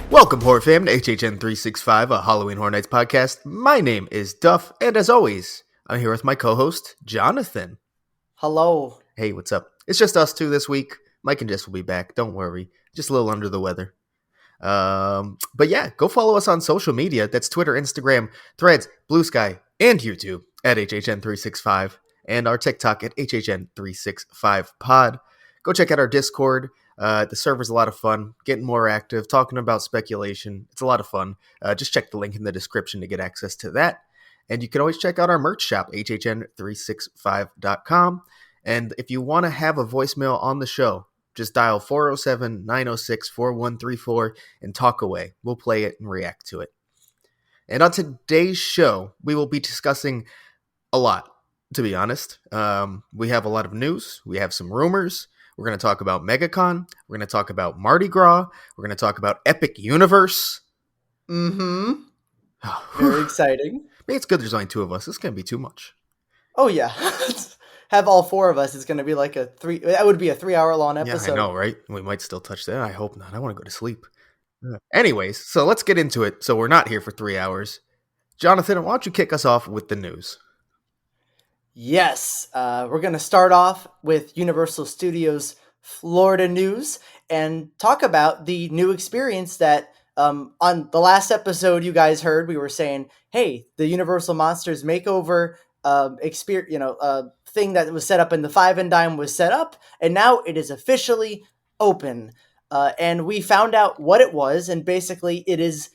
Welcome, horror fam, to HHN 365, a Halloween Horror Nights podcast. My name is Duff, and as always, I'm here with my co-host, Jonathan. Hello. Hey, what's up? It's just us two this week. Mike and Jess will be back, don't worry. Just a little under the weather. But yeah, go follow us on social media. That's Twitter, Instagram, Threads, Blue Sky, and YouTube at HHN365, and our TikTok at HHN365pod. Go check out our Discord. The server's a lot of fun, getting more active, talking about speculation. It's a lot of fun. Just check the link in the description to get access to that. And you can always check out our merch shop, hhn365.com. And if you want to have a voicemail on the show, just dial 407-906-4134 and talk away. We'll play it and react to it. And on today's show, we will be discussing a lot, to be honest. We have a lot of news. We have some rumors. We're going to talk about MegaCon. We're going to talk about Mardi Gras. We're going to talk about Epic Universe. Mm-hmm. Very exciting. Maybe it's good there's only two of us. This is going to be too much. Oh, yeah. Have all four of us. It's going to be like that would be a 3-hour-long episode. Yeah, I know, right? We might still touch that. I hope not. I want to go to sleep. Anyways, so let's get into it. So we're not here for 3 hours. Jonathan, why don't you kick us off with the news? Yes. We're going to start off with Universal Studios Florida news and talk about the new experience that on the last episode you guys heard. We were saying, hey, the Universal Monsters Makeover experience, thing that was set up in the Five and Dime was set up, and now it is officially open. And we found out what it was, and basically it's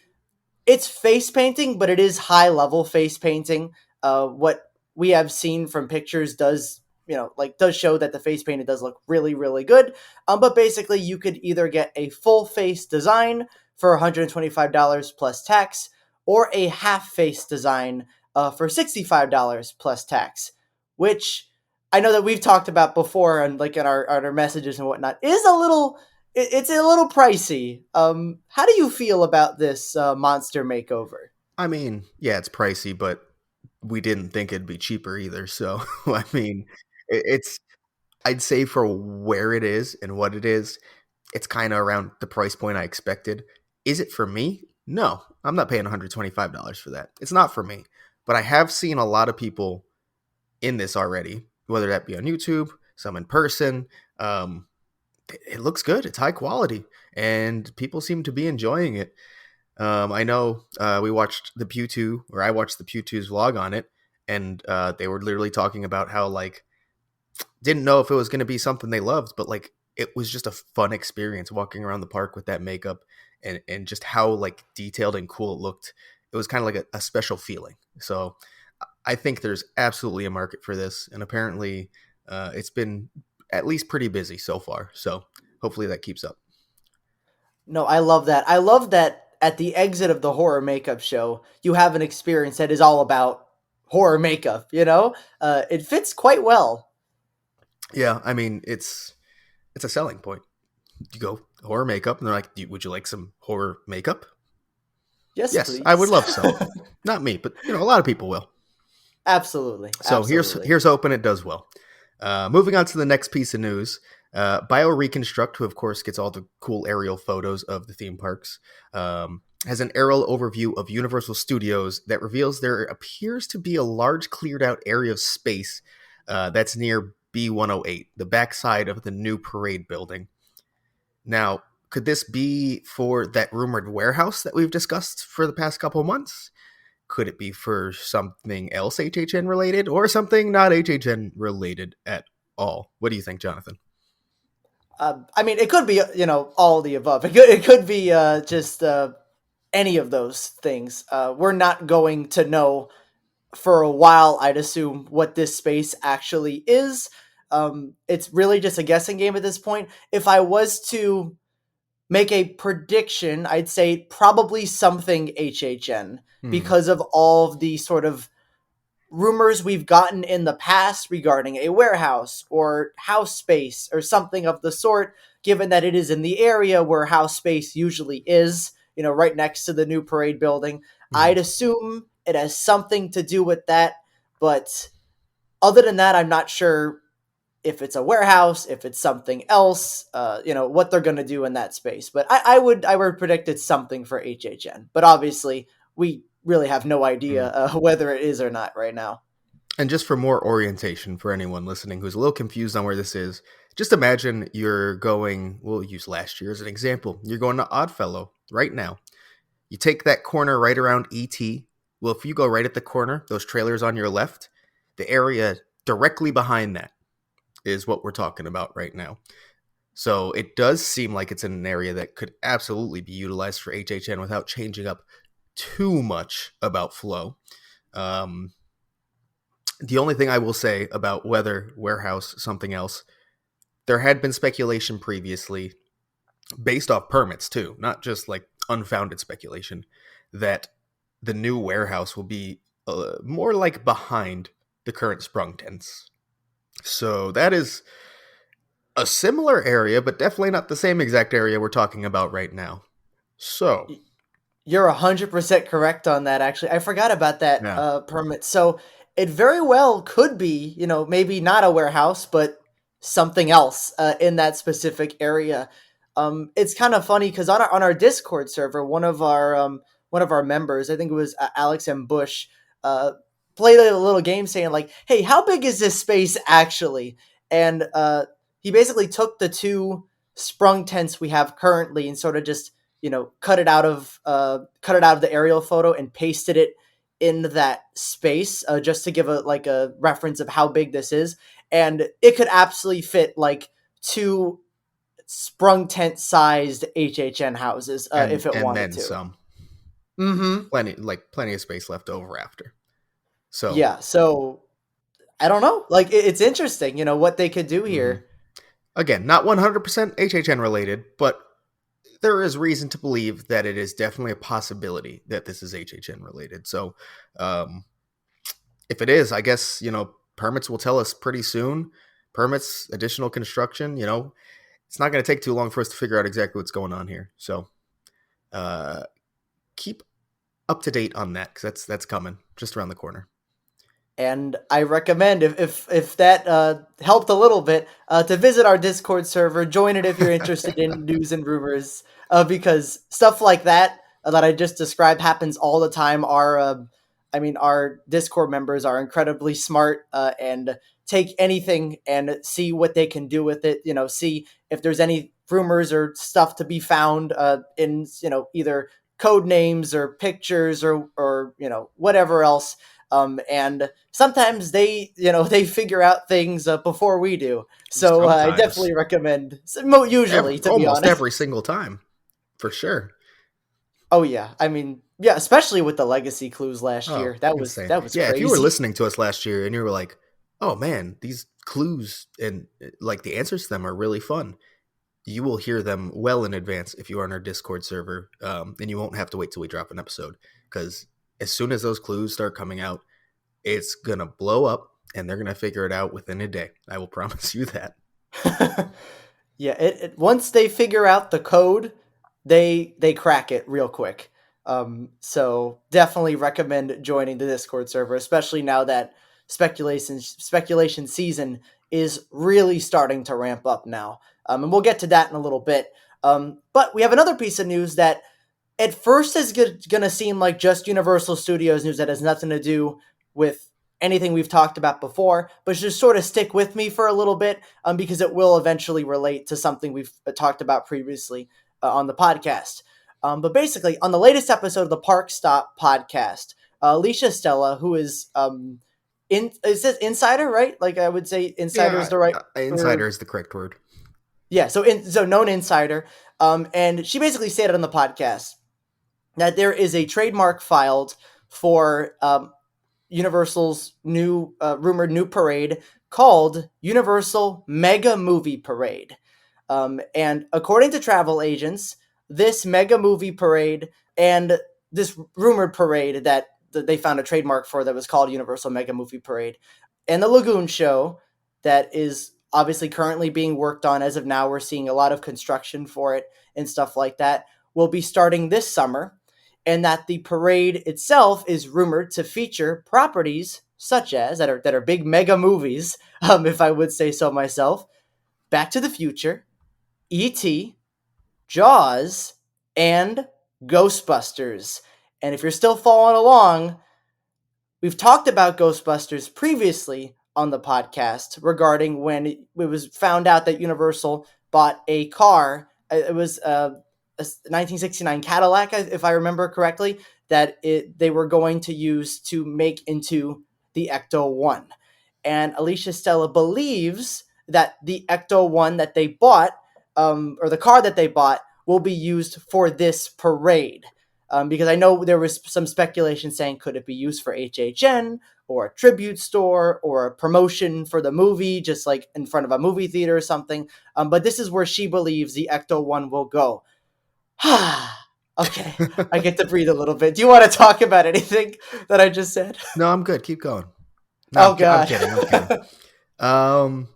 face painting, but it is high level face painting. What we have seen from pictures does show that the face painted does look really, really good. But basically you could either get a full face design for $125 plus tax, or a half face design for $65 plus tax, which I know that we've talked about before and like in our messages and whatnot is it's a little pricey. How do you feel about this monster makeover? I mean, yeah, it's pricey, but we didn't think it'd be cheaper either. So, I mean, I'd say for where it is and what it is, it's kind of around the price point I expected. Is it for me? No, I'm not paying $125 for that. It's not for me. But I have seen a lot of people in this already, whether that be on YouTube, some in person. It looks good. It's high quality, and people seem to be enjoying it. I know I watched the Pew 2's vlog on it, and they were literally talking about how, like, didn't know if it was going to be something they loved, but, like, it was just a fun experience walking around the park with that makeup and just how, like, detailed and cool it looked. It was kind of like a special feeling. So I think there's absolutely a market for this, and apparently it's been at least pretty busy so far. So hopefully that keeps up. No, I love that. I love that at the exit of the horror makeup show, you have an experience that is all about horror makeup, it fits quite well. Yeah, I mean, it's a selling point. You go horror makeup, and they're like, would you like some horror makeup? Yes, please. I would love some. Not me, but a lot of people will. Absolutely. So here's hoping it does well. Moving on to the next piece of news. BioReconstruct, who of course gets all the cool aerial photos of the theme parks, has an aerial overview of Universal Studios that reveals there appears to be a large cleared out area of space that's near B108, the backside of the new parade building. Now, could this be for that rumored warehouse that we've discussed for the past couple months? Could it be for something else HHN related, or something not HHN related at all? What do you think, Jonathan? I mean, it could be, all of the above. It could be just any of those things. We're not going to know for a while, I'd assume, what this space actually is. It's really just a guessing game at this point. If I was to make a prediction, I'd say probably something HHN because of all of the sort of rumors we've gotten in the past regarding a warehouse or house space or something of the sort, given that it is in the area where house space usually is, right next to the new parade building. I'd assume it has something to do with that, but other than that, I'm not sure if it's a warehouse, if it's something else, what they're going to do in that space. But I would predict it's something for HHN. But obviously, we really have no idea Mm. whether it is or not right now. And just for more orientation for anyone listening who's a little confused on where this is, just imagine you're going, we'll use last year as an example. You're going to Oddfellow right now. You take that corner right around ET. Well, if you go right at the corner, those trailers on your left, the area directly behind that is what we're talking about right now. So it does seem like it's in an area that could absolutely be utilized for HHN without changing up too much about flow. The only thing I will say about whether warehouse something else, there had been speculation previously, based off permits too, not just like unfounded speculation, that the new warehouse will be more like behind the current sprung tents. So that is a similar area, but definitely not the same exact area we're talking about right now. So, You're 100% correct on that, actually. I forgot about that yeah. permit. So it very well could be, maybe not a warehouse, but something else in that specific area. It's kind of funny because on our Discord server, one of our members, I think it was Alex M. Bush, uh, played a little game saying like, "Hey, how big is this space actually?" And he basically took the two sprung tents we have currently and sort of just cut it out of the aerial photo and pasted it in that space just to give a reference of how big this is, and it could absolutely fit like two sprung tent sized HHN houses and if it and wanted then to. some. Mm-hmm. Plenty of space left over after. So, Yeah. So I don't know. Like it's interesting, what they could do mhm. here. Again, not 100% HHN related, but there is reason to believe that it is definitely a possibility that this is HHN related. So, um, if it is, I guess, permits will tell us pretty soon. Permits, additional construction, it's not going to take too long for us to figure out exactly what's going on here. So, uh, keep up to date on that because that's coming just around the corner. And I recommend if that helped a little bit to visit our Discord server, join it if you're interested in news and rumors, because stuff like that I just described happens all the time. Our Discord members are incredibly smart and take anything and see what they can do with it. See if there's any rumors or stuff to be found in either code names or pictures or whatever else. And sometimes they figure out things before we do. So I Sometimes, definitely recommend. Usually, to be almost honest. every single time, for sure. Oh yeah, yeah, especially with the legacy clues last Oh, year. That was insane. that was Yeah, if you were crazy. listening to us last year and you were like, "Oh man, these clues and like the answers to them are really fun." You will hear them well in advance if you are on our Discord server, and you won't have to wait till we drop an episode because as soon as those clues start coming out, it's gonna blow up and they're gonna figure it out within a day. I will promise you that. Yeah, once they figure out the code, they crack it real quick. So definitely recommend joining the Discord server, especially now that speculation season is really starting to ramp up now. And we'll get to that in a little bit. But we have another piece of news that at first is going to seem like just Universal Studios news that has nothing to do with anything we've talked about before, but just sort of stick with me for a little bit because it will eventually relate to something we've talked about previously on the podcast. But basically, on the latest episode of the Park Stop podcast, Alicia Stella, who is it says insider, right? Like I would say, insider is Yeah, the right insider or is the correct word. yeah. So known insider, and she basically stated on the podcast that there is a trademark filed for Universal's new rumored new parade called Universal Mega Movie Parade. And according to travel agents, this mega movie parade and this rumored parade that they found a trademark for that was called Universal Mega Movie Parade and the Lagoon Show that is obviously currently being worked on as of now. We're seeing a lot of construction for it and stuff like that will be starting this summer, and that the parade itself is rumored to feature properties such as that are big mega movies, if I would say so myself. Back to the Future, E.T., Jaws, and Ghostbusters. And if you're still following along, we've talked about Ghostbusters previously on the podcast regarding when it was found out that Universal bought a car. It was a 1969 Cadillac, if I remember correctly, that they were going to use to make into the Ecto One. And Alicia Stella believes that the Ecto One that they bought, or the car that they bought, will be used for this parade. Because I know there was some speculation saying could it be used for HHN or a tribute store or a promotion for the movie, just like in front of a movie theater or something. But this is where she believes the Ecto One will go. Okay, I get to breathe a little bit. Do you want to talk about anything that I just said? No, I'm good. Keep going. No, Oh I'm God. kidding. I'm kidding. Um,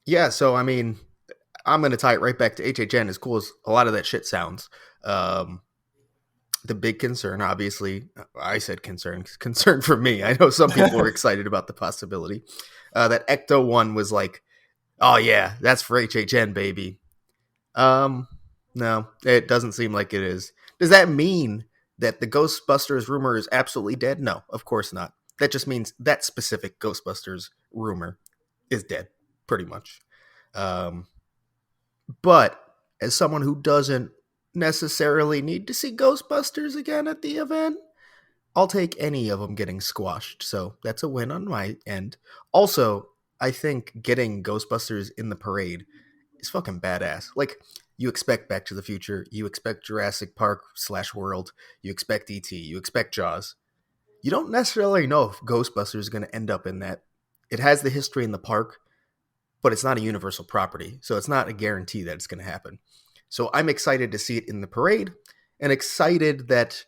yeah. So I mean, I'm gonna tie it right back to HHN. As cool as a lot of that shit sounds, um, the big concern, obviously, I said concern for me. I know some people were excited about the possibility that Ecto One was like, oh yeah, that's for HHN, baby. Um, no, it doesn't seem like it is. Does that mean that the Ghostbusters rumor is absolutely dead? No, of course not. That just means that specific Ghostbusters rumor is dead, pretty much. Um, but as someone who doesn't necessarily need to see Ghostbusters again at the event, I'll take any of them getting squashed. So that's a win on my end. Also, I think getting Ghostbusters in the parade is fucking badass. Like, you expect Back to the Future, you expect Jurassic Park / World, you expect E.T., you expect Jaws. You don't necessarily know if Ghostbusters is going to end up in that. It has the history in the park, but it's not a Universal property, so it's not a guarantee that it's going to happen. So I'm excited to see it in the parade, and excited that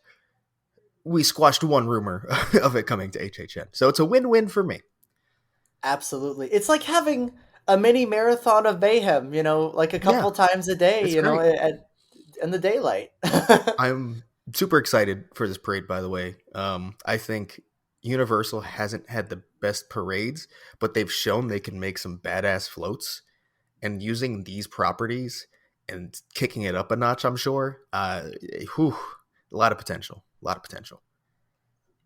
we squashed one rumor of it coming to HHN. So it's a win-win for me. Absolutely. It's like having a mini marathon of mayhem, like a Yeah, couple times a day, it's great. in the daylight. I'm super excited for this parade, by the way. I think Universal hasn't had the best parades, but they've shown they can make some badass floats. And using these properties and kicking it up a notch, I'm sure, whew, a lot of potential. A lot of potential.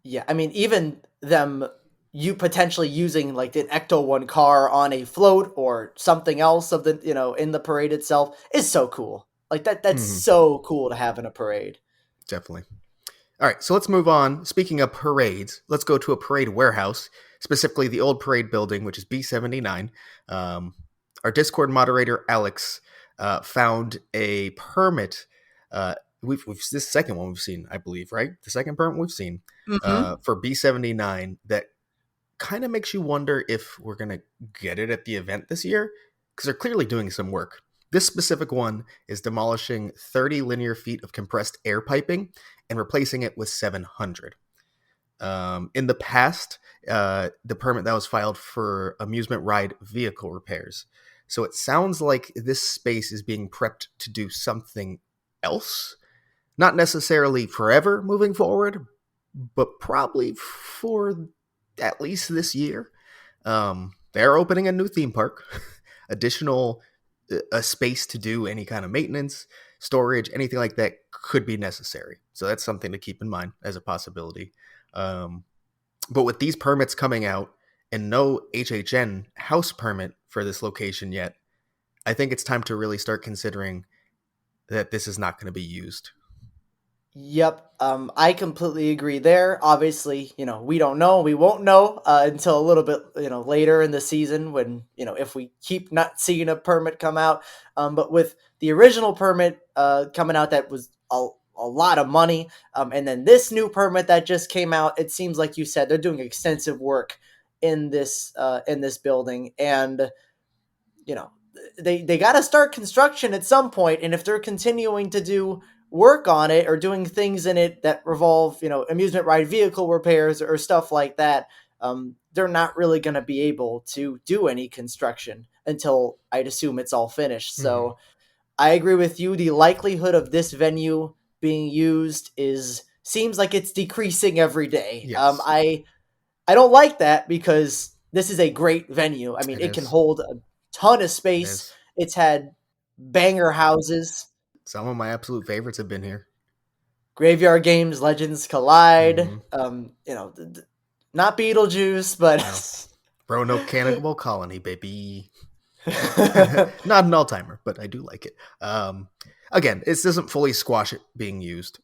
Yeah, I mean, even them, you potentially using like an Ecto One car on a float or something else of the in the parade itself is so cool. Like that's Hmm. so cool to have in a parade. Definitely. All right, so let's move on. Speaking of parades, let's go to a parade warehouse, specifically the old parade building, which is B79. Um, our Discord moderator, Alex, found a permit. We've this second one we've seen, I believe, right? The second permit we've seen Mm-hmm. for B79 that kind of makes you wonder if we're going to get it at the event this year, because they're clearly doing some work. This specific one is demolishing 30 linear feet of compressed air piping and replacing it with 700. In the past, the permit that was filed for amusement ride vehicle repairs. So it sounds like this space is being prepped to do something else. Not necessarily forever moving forward, but probably for at least this year. They're opening a new theme park, additional a space to do any kind of maintenance, storage, anything like that could be necessary. So that's something to keep in mind as a possibility. Um, but with these permits coming out and no HHN house permit for this location yet, I think it's time to really start considering that this is not going to be used. Yep, I completely agree there. Obviously, we don't know. We won't know until a little bit, later in the season when, if we keep not seeing a permit come out. But with the original permit coming out, that was a lot of money. And then this new permit that just came out, it seems like you said they're doing extensive work in this building, and you know they got to start construction at some point, and if they're continuing to do work on it or doing things in it that revolve amusement ride vehicle repairs or stuff like that, they're not really going to be able to do any construction until I'd assume it's all finished. Mm-hmm. So I agree with you. The likelihood of this venue being used is seems like it's decreasing every day. Yes. I I don't like that because this is a great venue. I mean, It it can is. hold a ton of It space. is. It's had banger houses, Some of my absolute favorites have been here. graveyard games, legends collide. Hmm. Not Beetlejuice, but No. Roanoke Cannibal Colony, baby. Not an all timer, but I do like it. Again, this doesn't fully squash it being used,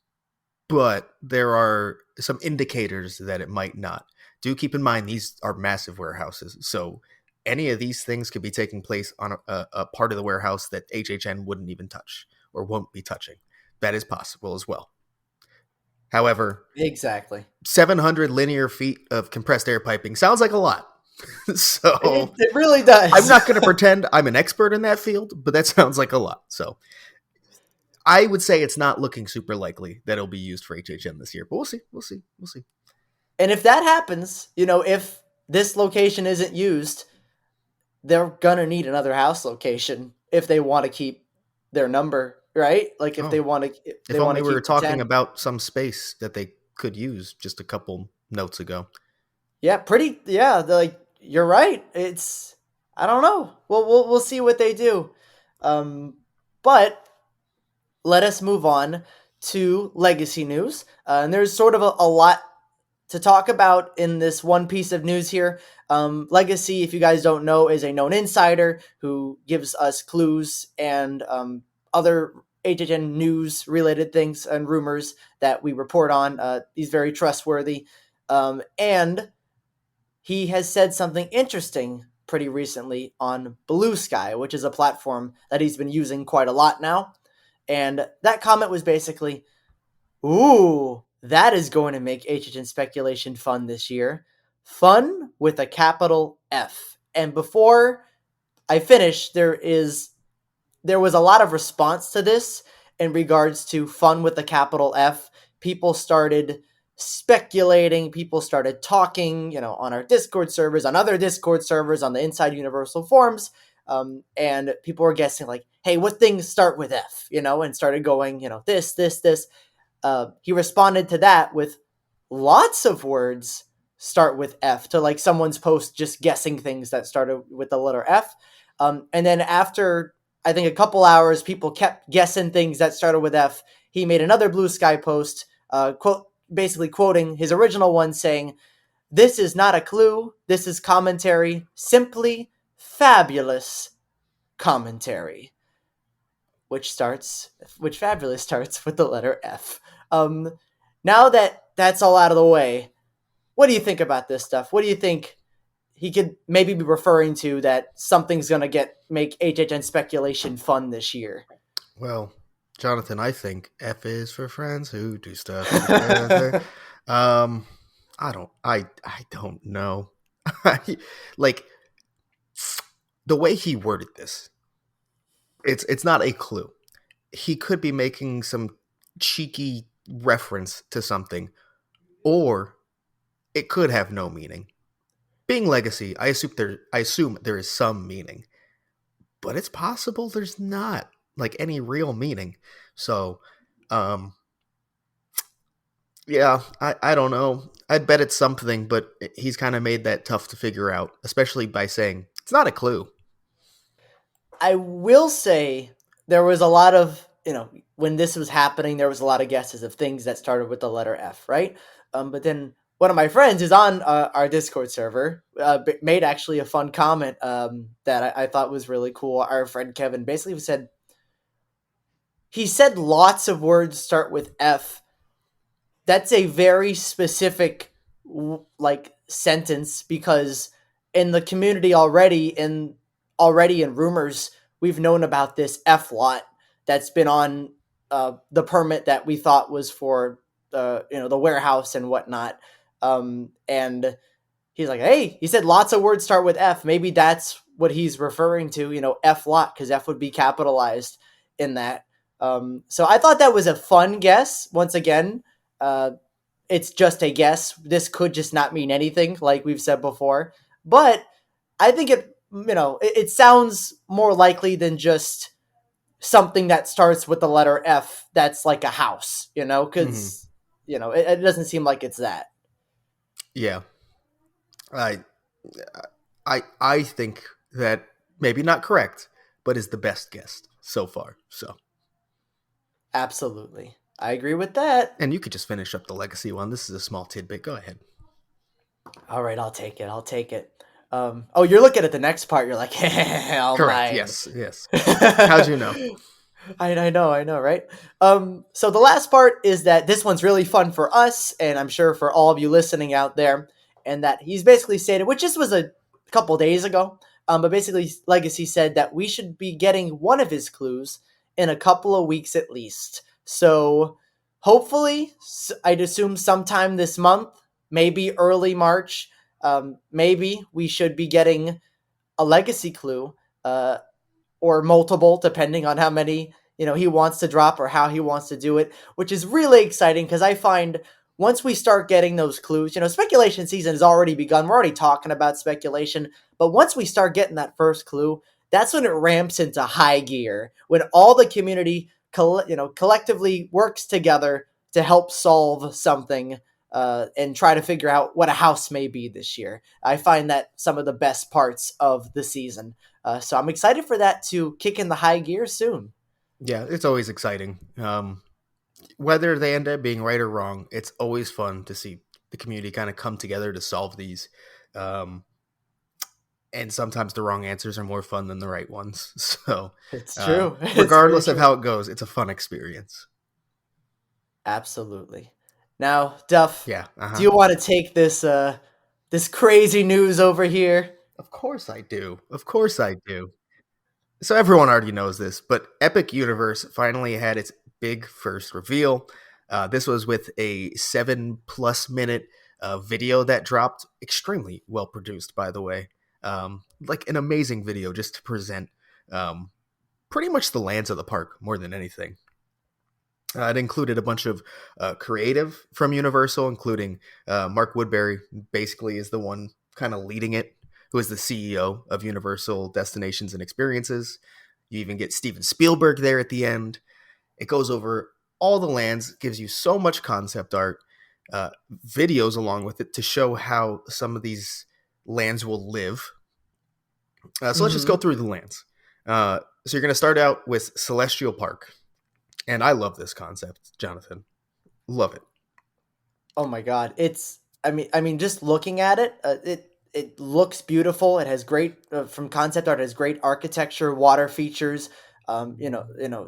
but there are some indicators that it might not. Do keep in mind these are massive warehouses, so any of these things could be taking place on a part of the warehouse that HHN wouldn't even touch or won't be touching. That is possible as well. However, exactly. 700 linear feet of compressed air piping sounds like a lot. It, So it really I'm does. not going to pretend I'm an expert in that field, but that sounds like a lot. So I would say it's not looking super likely that it'll be used for HHN this year, but we'll see. We'll see. We'll see. And if that happens, if this location isn't used, they're gonna need another house location if they want to keep their number, right? Like if Oh, they if want only to we were keep the talking 10. about some space that they could use just a couple notes ago. Yeah, pretty. Yeah, like you're right. It's I don't know. We'll see what they do. But let us move on to legacy news. And there's sort of a lot to talk about in this one piece of news here. Legacy, if you guys don't know, is a known insider who gives us clues and other HHN news related things and rumors that we report on. He's very trustworthy. And he has said something interesting pretty recently on Blue Sky, which is a platform that he's been using quite a lot now. And that comment was basically, ooh, that is going to make HHN speculation fun this year. Fun with a capital F. And before I finish, there was a lot of response to this in regards to fun with the capital F. People started speculating, people started talking, on our Discord servers, on other Discord servers, on the Inside Universal forums, and people were guessing like, hey, what things start with F, and started going, this. He responded to that with lots of words start with F to like someone's post just guessing things that started with the letter F. And then after I think a couple hours, people kept guessing things that started with F. He made another Blue Sky post, basically quoting his original one, saying, "This is not a clue. This is commentary. Simply fabulous commentary." Which fabulous starts with the letter F. Um, Now that that's all out of the way, what do you think about this stuff? What do you think he could maybe be referring to that something's gonna make HHN speculation fun this year? Well, Jonathan, I think F is for friends who do stuff together. Um, I don't know. Like the way he worded this, it's not a clue. He could be making some cheeky reference to something, or it could have no meaning. Being legacy, I assume there is some meaning, but it's possible there's not like any real meaning. So, um, yeah, I don't know. I'd bet it's something, but he's kind of made that tough to figure out, especially by saying it's not a clue. I will say there was a lot of, when this was happening, there was a lot of guesses of things that started with the letter F, right? But then one of my friends is on our Discord server, made actually a fun comment that I thought was really cool. Our friend Kevin basically he said lots of words start with F. That's a very specific like sentence because in the community already in rumors we've known about this F lot that's been on the permit that we thought was for the warehouse and whatnot, and he's like, hey, he said lots of words start with F. Maybe that's what he's referring to, F lot, because F would be capitalized in that. So I thought that was a fun guess. Once again, uh, it's just a guess. This could just not mean anything, like we've said before. But I think it sounds more likely than just something that starts with the letter F that's like a house, Hmm. because, it doesn't seem like it's that. Yeah, I I think that maybe not correct, but is the best guess so far. So, Absolutely. I agree with that. and you could just finish up the legacy one. This is a small tidbit. Go ahead. All right, I'll take it. I'll take it. Oh, you're looking at the next part. You're like, all Correct. mine. Yes. Yes. How'd you know? I know, right? So the last part is that this one's really fun for us, and I'm sure for all of you listening out there, and that he's basically stated, which this was a couple days ago, but basically Legacy said that we should be getting one of his clues in a couple of weeks at least. So hopefully, I'd assume sometime this month, maybe early March, maybe we should be getting a Legacy clue. Or multiple, depending on how many he wants to drop or how he wants to do it, which is really exciting because I find once we start getting those clues, speculation season has already begun. We're already talking about speculation, but once we start getting that first clue, that's when it ramps into high gear. When all the community, collectively works together to help solve something. And try to figure out what a house may be this year. I find that some of the best parts of the season. So I'm excited for that to kick in the high gear soon. Yeah, it's always exciting. Whether they end up being right or wrong, it's always fun to see the community kind of come together to solve these. Um, and sometimes the wrong answers are more fun than the right ones. So, It's true. It's very regardless of how true. it goes, it's a fun experience. Absolutely. Now, Duff, Yeah. Uh do huh. you want to take this crazy news over here? Of course I do. Of course I do. So everyone already knows this, but Epic Universe finally had its big first reveal. This was with a 7+ minute video that dropped, extremely well produced, by the way. Like an amazing video just to present um, pretty much the lands of the park more than anything. It included a bunch of creative from Universal, including Mark Woodbury, basically is the one kind of leading it, who is the CEO of Universal Destinations and Experiences. You even get Steven Spielberg there at the end. It goes over all the lands, gives you so much concept art, videos along with it to show how some of these lands will live. So let's just go Mm-hmm. through the lands. So you're going to start out with Celestial Park. And I love this concept, Jonathan. Love it. Oh my God, it's. I mean, just looking at it, it looks beautiful. It has great from concept art. It has great architecture, water features.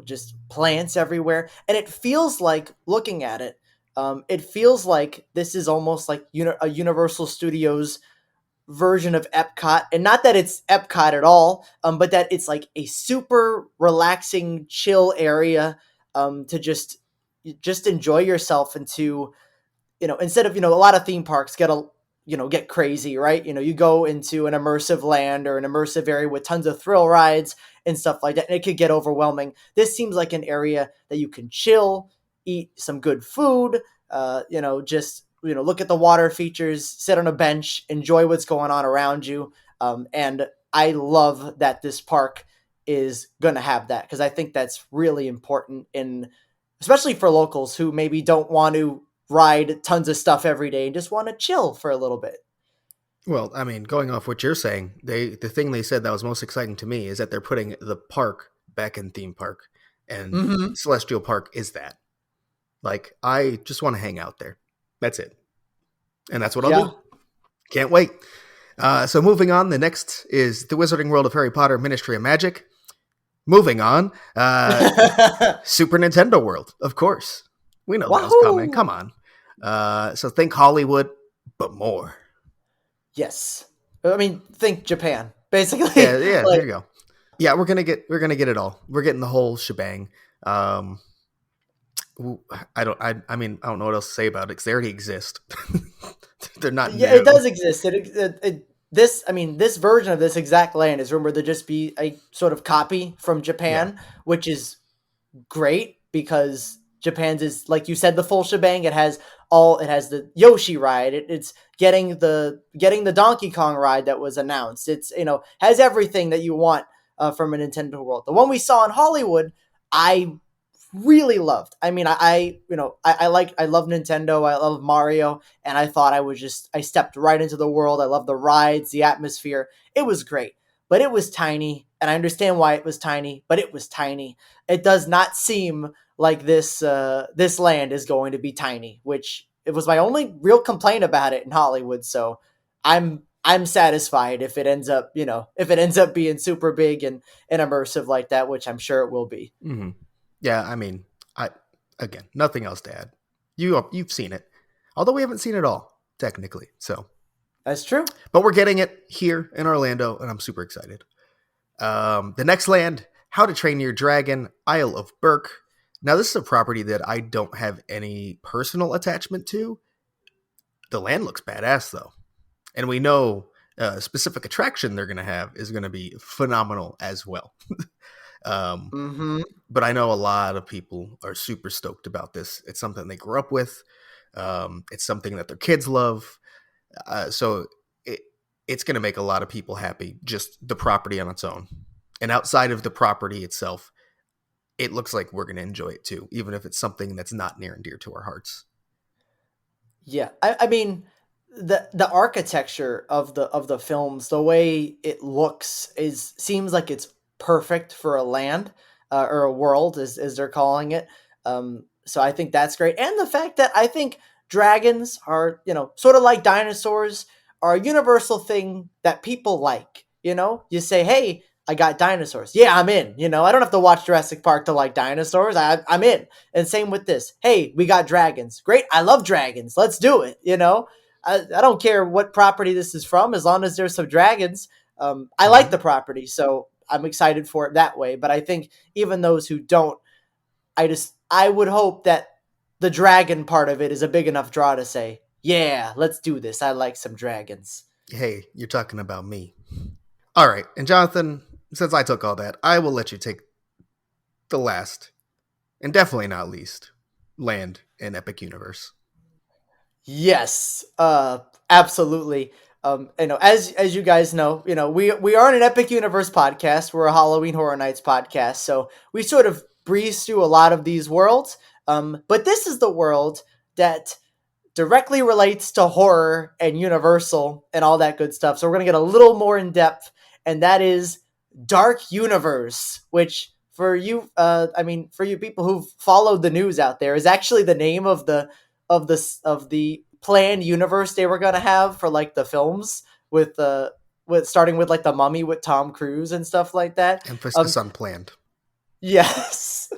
Just plants everywhere, and it feels like looking at it. It feels like this is almost like a Universal Studios version of Epcot, and not that it's Epcot at all, but that it's like a super relaxing, chill area to just enjoy yourself and to instead of a lot of theme parks get crazy, right? You go into an immersive land or an immersive area with tons of thrill rides and stuff like that, and it could get overwhelming. This seems like an area that you can chill, eat some good food, just look at the water features, sit on a bench, enjoy what's going on around you. And I love that this park is going to have that because I think that's really important in especially for locals who maybe don't want to ride tons of stuff every day and just want to chill for a little bit. Well, I mean, going off what you're saying, the thing they said that was most exciting to me is that they're putting the park back in theme park, and Mm-hmm. Celestial Park is that. Like, I just want to hang out there. That's it, and that's what I'll Yeah. do. Can't wait. So moving on, the next is the Wizarding World of Harry Potter: Ministry of Magic. Moving on, Super Nintendo World, of course. We know that was coming. Wahoo! Come on. So think Hollywood, but more. Yes. I mean, think Japan. Basically, Yeah, yeah. There like you go. Yeah, we're gonna get it all. We're getting the whole shebang. Um, I mean, I don't know what else to say about it because they already exist. They're not yeah, it new. does exist. This I mean, this version of this exact land is rumored to just be a sort of copy from Yeah. Japan, which is great because Japan's is like you said the full shebang. It has the Yoshi ride. It's getting the Donkey Kong ride that was announced. It's has everything that you want from a Nintendo World. The one we saw in Hollywood, I really loved. I mean, I love Nintendo. I love Mario, and I thought I stepped right into the world. I love the rides, the atmosphere. It was great, but it was tiny, and I understand why it was tiny, but it was tiny. It does not seem like this land is going to be tiny, which it was my only real complaint about it in Hollywood. So I'm satisfied if it ends up, if it ends up being super big and immersive like that, which I'm sure it will be. Hmm. Yeah, I mean, I again, nothing else to add. You've seen it, although we haven't seen it all technically. So, That's true. but we're getting it here in Orlando, and I'm super excited. The next land, How to Train Your Dragon, Isle of Berk. Now, this is a property that I don't have any personal attachment to. The land looks badass though, and we know a specific attraction they're going to have is going to be phenomenal as well. um, Mm-hmm. but I know a lot of people are super stoked about this. It's something they grew up with. It's something that their kids love. So it, it's going to make a lot of people happy, just the property on its own. And outside of the property itself, it looks like we're going to enjoy it too, even if it's something that's not near and dear to our hearts. Yeah, I mean, the architecture of the films, the way it looks, is seems like it's perfect for a land, or a world, as they're calling it. So I think that's great, and the fact that I think dragons are, sort of like dinosaurs, are a universal thing that people like. You say, "Hey, I got dinosaurs. Yeah, I'm in." I don't have to watch Jurassic Park to like dinosaurs. I'm in. And same with this. Hey, we got dragons. Great. I love dragons. Let's do it. I don't care what property this is from, as long as there's some dragons. I like Mm-hmm. the property, so I'm excited for it that way. But I think even those who don't, I would hope that the dragon part of it is a big enough draw to say, yeah, let's do this. I like some dragons. Hey, you're talking about me. All right. And Jonathan, since I took all that, I will let you take the last, and definitely not least, land in Epic Universe. Yes, absolutely. As you guys know, we are an Epic Universe podcast. We're a Halloween Horror Nights podcast, so we sort of breeze through a lot of these worlds. But this is the world that directly relates to horror and Universal and all that good stuff. So we're gonna get a little more in depth, and that is Dark Universe, which for you people who've followed the news out there, is actually the name of the planned universe they were gonna have for like the films with starting with like the Mummy with Tom Cruise and stuff like that. Emphasis Um, unplanned. yes,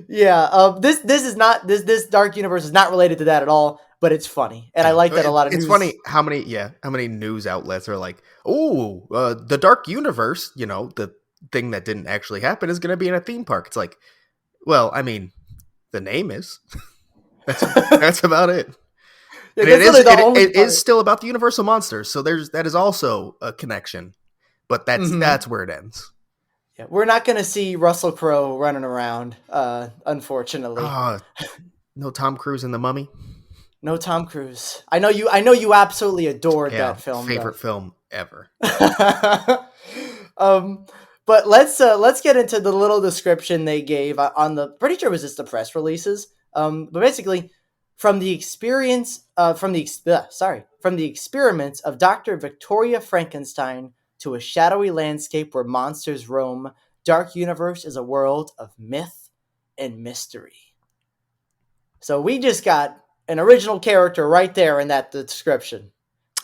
yeah. This is not this Dark Universe is not related to that at all, but it's funny, and I Yeah, like that a lot of it's news. funny how many news outlets are like, "Oh, the Dark Universe," the thing that didn't actually happen is going to be in a theme park. It's like, well, I mean, the name is that's Yeah, that's about it, and it that's is literally the it, only it is part. still about the Universal monsters. So that is also a connection, but that's Hmm. where it ends. Yeah, we're not going to see Russell Crowe running around, unfortunately. Ah, no Tom Cruise in the Mummy. No Tom Cruise. I know you. I know you absolutely adored Yeah, that film, favorite though. film ever. um, but let's get into the little description they gave on the. Pretty sure it was just the press releases. But basically, from the experiments of Dr. Victoria Frankenstein to a shadowy landscape where monsters roam, Dark Universe is a world of myth and mystery. So we just got an original character right there in that description.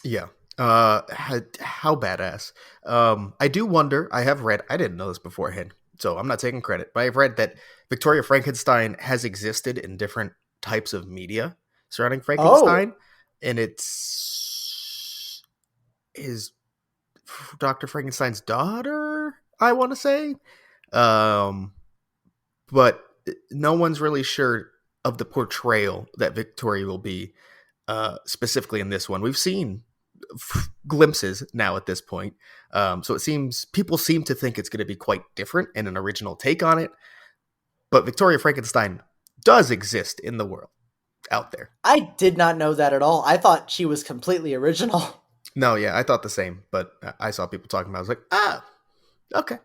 Yeah. How badass. I do wonder. I have read. I didn't know this beforehand, so I'm not taking credit. But I've read that Victoria Frankenstein has existed in different types of media surrounding Oh, Frankenstein, and it's is Dr. Frankenstein's daughter. I want to say, um, but no one's really sure of the portrayal that Victoria will be specifically in this one. We've seen glimpses now at this point. So it seems people seem to think it's going to be quite different and an original take on it. But Victoria Frankenstein does exist in the world out there. I did not know that at all. I thought she was completely original. No, yeah, I thought the same, but I saw people talking about it. I was like, okay.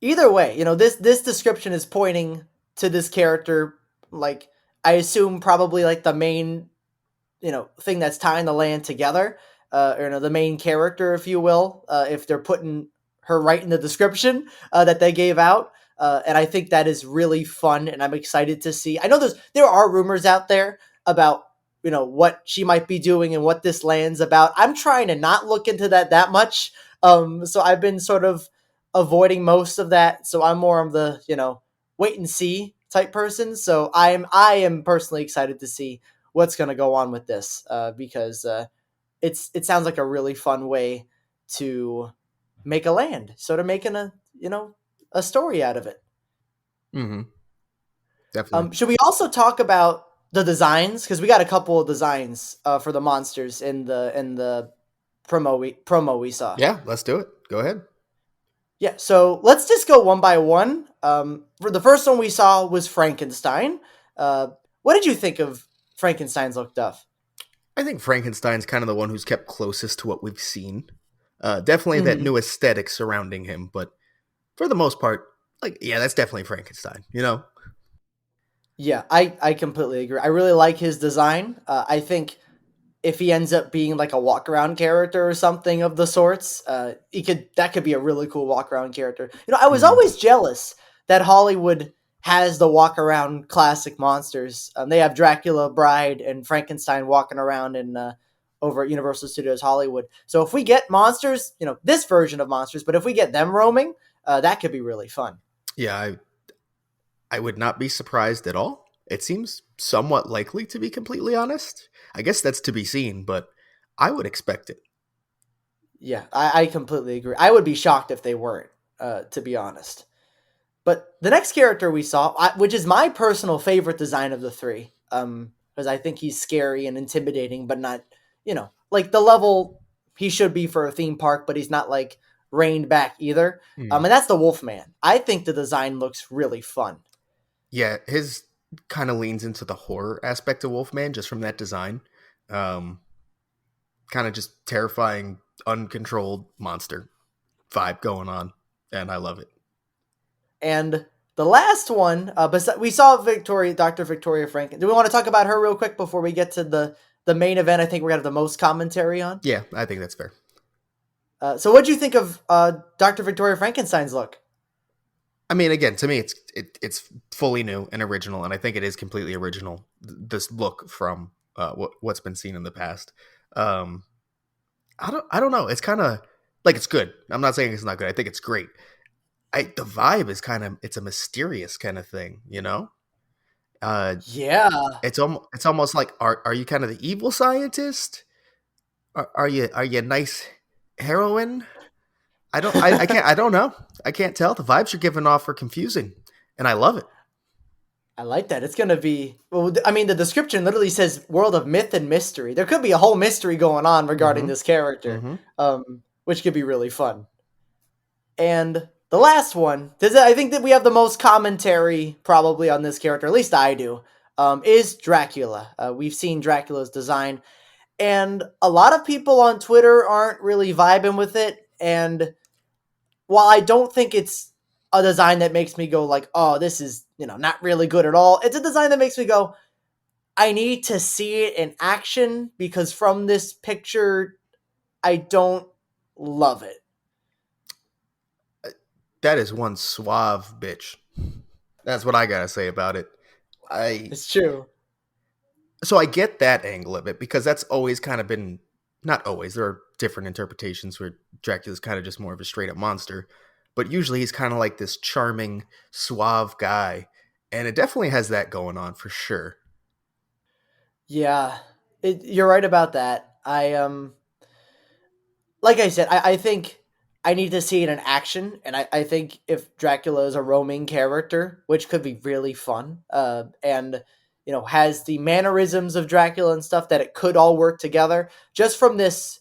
Either way, this description is pointing to this character. Like, I assume probably like the main, thing that's tying the land together, or the main character, if you will, if they're putting her right in the description that they gave out. And I think that is really fun, and I'm excited to see. I know there are rumors out there about what she might be doing and what this land's about. I'm trying to not look into that much. So I've been sort of avoiding most of that. So I'm more of the wait and see type person. So I am personally excited to see what's going to go on with this, because it sounds like a really fun way to make a land, sort of making a story out of it. Hmm. Definitely. Should we also talk about the designs, because we got a couple of designs for the monsters in the promo we saw. Yeah, let's do it. Go ahead. Yeah, so let's just go one by one. For the first one we saw was Frankenstein. What did you think of Frankenstein's look, Duff? I think Frankenstein's kind of the one who's kept closest to what we've seen. Definitely that Hmm. new aesthetic surrounding him, but for the most part, like, yeah, that's definitely Frankenstein, you know? Yeah, I completely agree. I really like his design. I think if he ends up being like a walk around character or something of the sorts, he could be a really cool walk around character. I was Hmm. always jealous that Hollywood has the walk around classic monsters. They have Dracula, Bride, and Frankenstein walking around in over at Universal Studios Hollywood. So if we get monsters, this version of monsters, but if we get them roaming, that could be really fun. Yeah, I would not be surprised at all. It seems somewhat likely, to be completely honest. I guess that's to be seen, but I would expect it. Yeah, I completely agree. I would be shocked if they weren't, to be honest. But the next character we saw, which is my personal favorite design of the three, because I think he's scary and intimidating, but not, like the level he should be for a theme park, but he's not like reined back either. Hmm. And that's the Wolfman. I think the design looks really fun. Yeah, his kind of leans into the horror aspect of Wolfman just from that design. Um, Kind of just terrifying, uncontrolled monster vibe going on, and I love it. And the last one, we saw Dr. Victoria Franken. Do we want to talk about her real quick before we get to the main event? I think we're gonna have the most commentary on. Yeah, I think that's fair. So, what do you think of Dr. Victoria Frankenstein's look? I mean, again, to me, it's fully new and original, and I think it is completely original. This look from what's been seen in the past. Um, I don't know. It's kind of like it's good. I'm not saying it's not good. I think it's great. The vibe is kind of it's a mysterious kind of thing, you know. Uh, Yeah, it's almost like are you kind of the evil scientist? Are you nice heroine? I don't know. I can't tell. The vibes you're giving off are confusing, and I love it. I like that. It's gonna be. Well, I mean, the description literally says "world of myth and mystery." There could be a whole mystery going on regarding Mm-hmm. this character, Mm-hmm. which could be really fun. And the last one, I think that we have the most commentary probably on this character. At least I do. Is Dracula. We've seen Dracula's design, and a lot of people on Twitter aren't really vibing with it. And while I don't think it's a design that makes me go like, "Oh, this is not really good at all," it's a design that makes me go, "I need to see it in action," because from this picture, I don't love it. That is one suave bitch. That's what I gotta say about it. I It's true. so I get that angle of it because that's always kind of been not always. There are different interpretations where Dracula's kind of just more of a straight up monster, but usually he's kind of like this charming, suave guy, and it definitely has that going on for sure. Yeah, you're right about that. Like I said, I think I need to see it in action, and I think if Dracula is a roaming character, which could be really fun, and has the mannerisms of Dracula and stuff, that it could all work together. Just from this,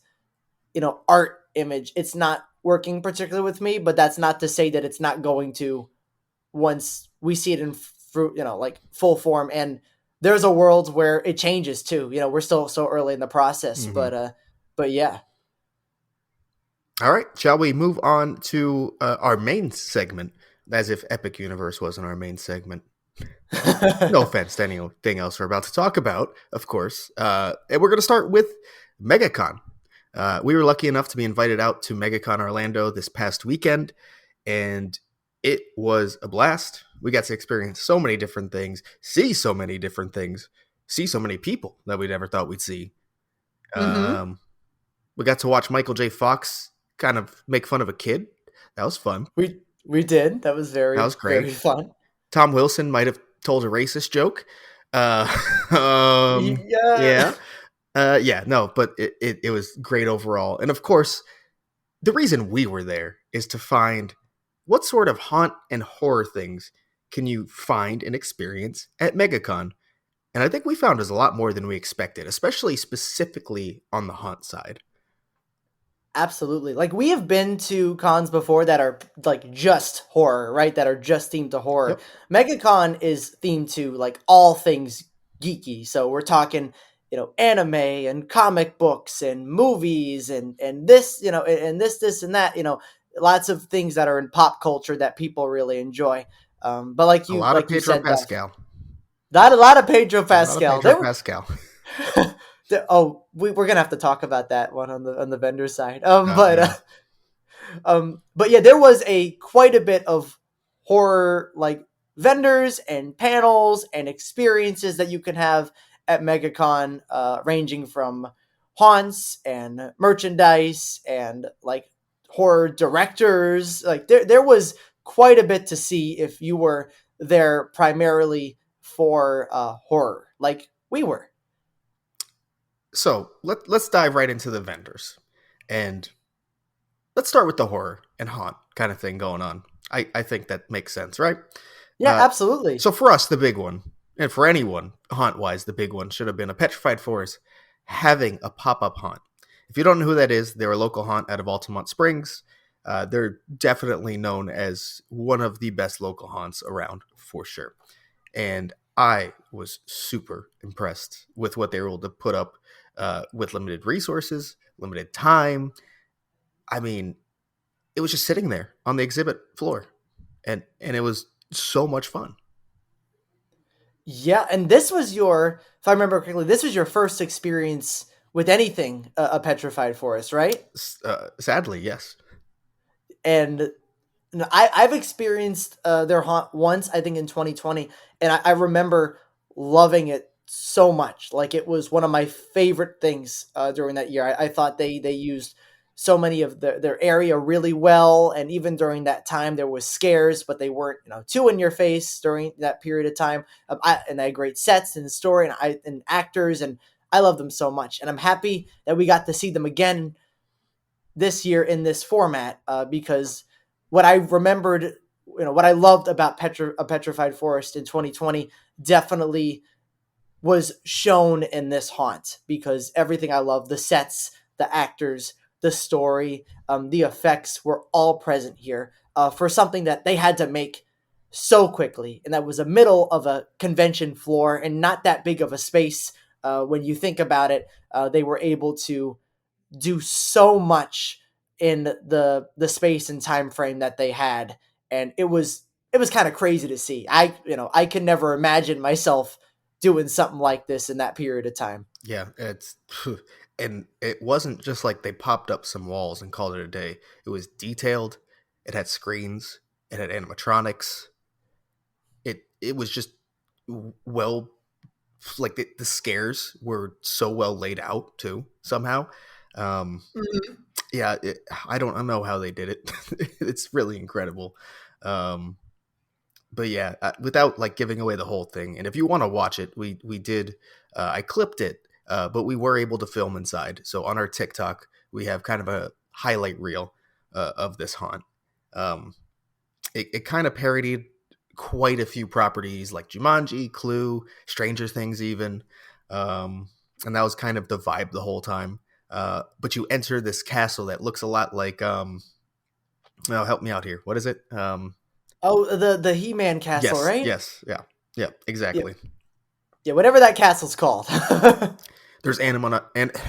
art image, it's not working particularly with me, but that's not to say that it's not going to once we see it in fruit, like full form. And there's a world where it changes too. We're still so early in the process, Hmm. but yeah. All right, shall we move on to our main segment? As if Epic Universe wasn't our main segment. No offense to anything else we're about to talk about, of course. And we're going to start with MegaCon. We were lucky enough to be invited out to MegaCon Orlando this past weekend, and it was a blast. We got to experience so many different things, see so many different things, see so many people that we never thought we'd see. Hmm. Um, we got to watch Michael J. Fox kind of make fun of a kid. That was fun. We did. That was That very was great. very fun. Tom Wilson might have told a racist joke. Uh, Yeah. yeah. Yeah, no, but it was great overall. And of course, the reason we were there is to find what sort of haunt and horror things can you find and experience at MegaCon. And I think we found is a lot more than we expected, especially specifically on the haunt side. Absolutely. Like we have been to cons before that are like just horror, right? That are just themed to horror. Yep. MegaCon is themed to like all things geeky. So we're talking, anime and comic books and movies and this, and this and that, lots of things that are in pop culture that people really enjoy. But like A you lot of like you Pedro said, Pascal. not a lot of Pedro A lot of Pascal. Pedro There were Pascal. we're gonna have to talk about that one on the vendor side. Yeah. But yeah, there was a quite a bit of horror like vendors and panels and experiences that you can have at MegaCon, ranging from haunts and merchandise and like horror directors. Like there was quite a bit to see if you were there primarily for horror, like we were. So let's dive right into the vendors. And let's start with the horror and haunt kind of thing going on. I think that makes sense, right? Yeah, Uh, absolutely. so for us, the big one, and for anyone haunt wise, the big one should have been a petrified forest having a pop up haunt. If you don't know who that is, they're a local haunt out of Altamont Springs. They're definitely known as one of the best local haunts around for sure. And I was super impressed with what they were able to put up with limited resources, limited time. I mean, it was just sitting there on the exhibit floor, and it was so much fun. Yeah, and this was if I remember correctly, this was your first experience with anything a petrified forest, right? Sadly, yes. And I've experienced their haunt once, I think in 2020, and I remember loving it so much. Like it was one of my favorite things during that year. I thought they used so many of their area really well, and even during that time there was scares, but they weren't too in your face during that period of time. And they had great sets and story and actors, and I love them so much. And I'm happy that we got to see them again this year in this format, because what I remembered, what I loved about a Petrified Forest in 2020 definitely was shown in this haunt, because everything I love, the sets, the actors, the story, the effects were all present here, for something that they had to make so quickly, and that was a middle of a convention floor and not that big of a space. When you think about it, they were able to do so much in the space and time frame that they had, and it was kind of crazy to see. I can never imagine myself doing something like this in that period of time. Yeah, it's and it wasn't just like they popped up some walls and called it a day. It was detailed. It had screens. It had animatronics. It was just well, like the scares were so well laid out too somehow. Um, Mhm. yeah, I don't know how they did it. It's really incredible. Um, but yeah, without like giving away the whole thing, and if you want to watch it, we did. I clipped it, but we were able to film inside. So on our TikTok, we have kind of a highlight reel of this haunt. Um, it kind of parodied quite a few properties like Jumanji, Clue, Stranger Things, even, and that was kind of the vibe the whole time. But you enter this castle that looks a lot like oh, help me out here. What is it? Oh, the He-Man castle, Yes, right? yes, yeah, yeah, Yeah, exactly. yeah, whatever that castle's called. There's and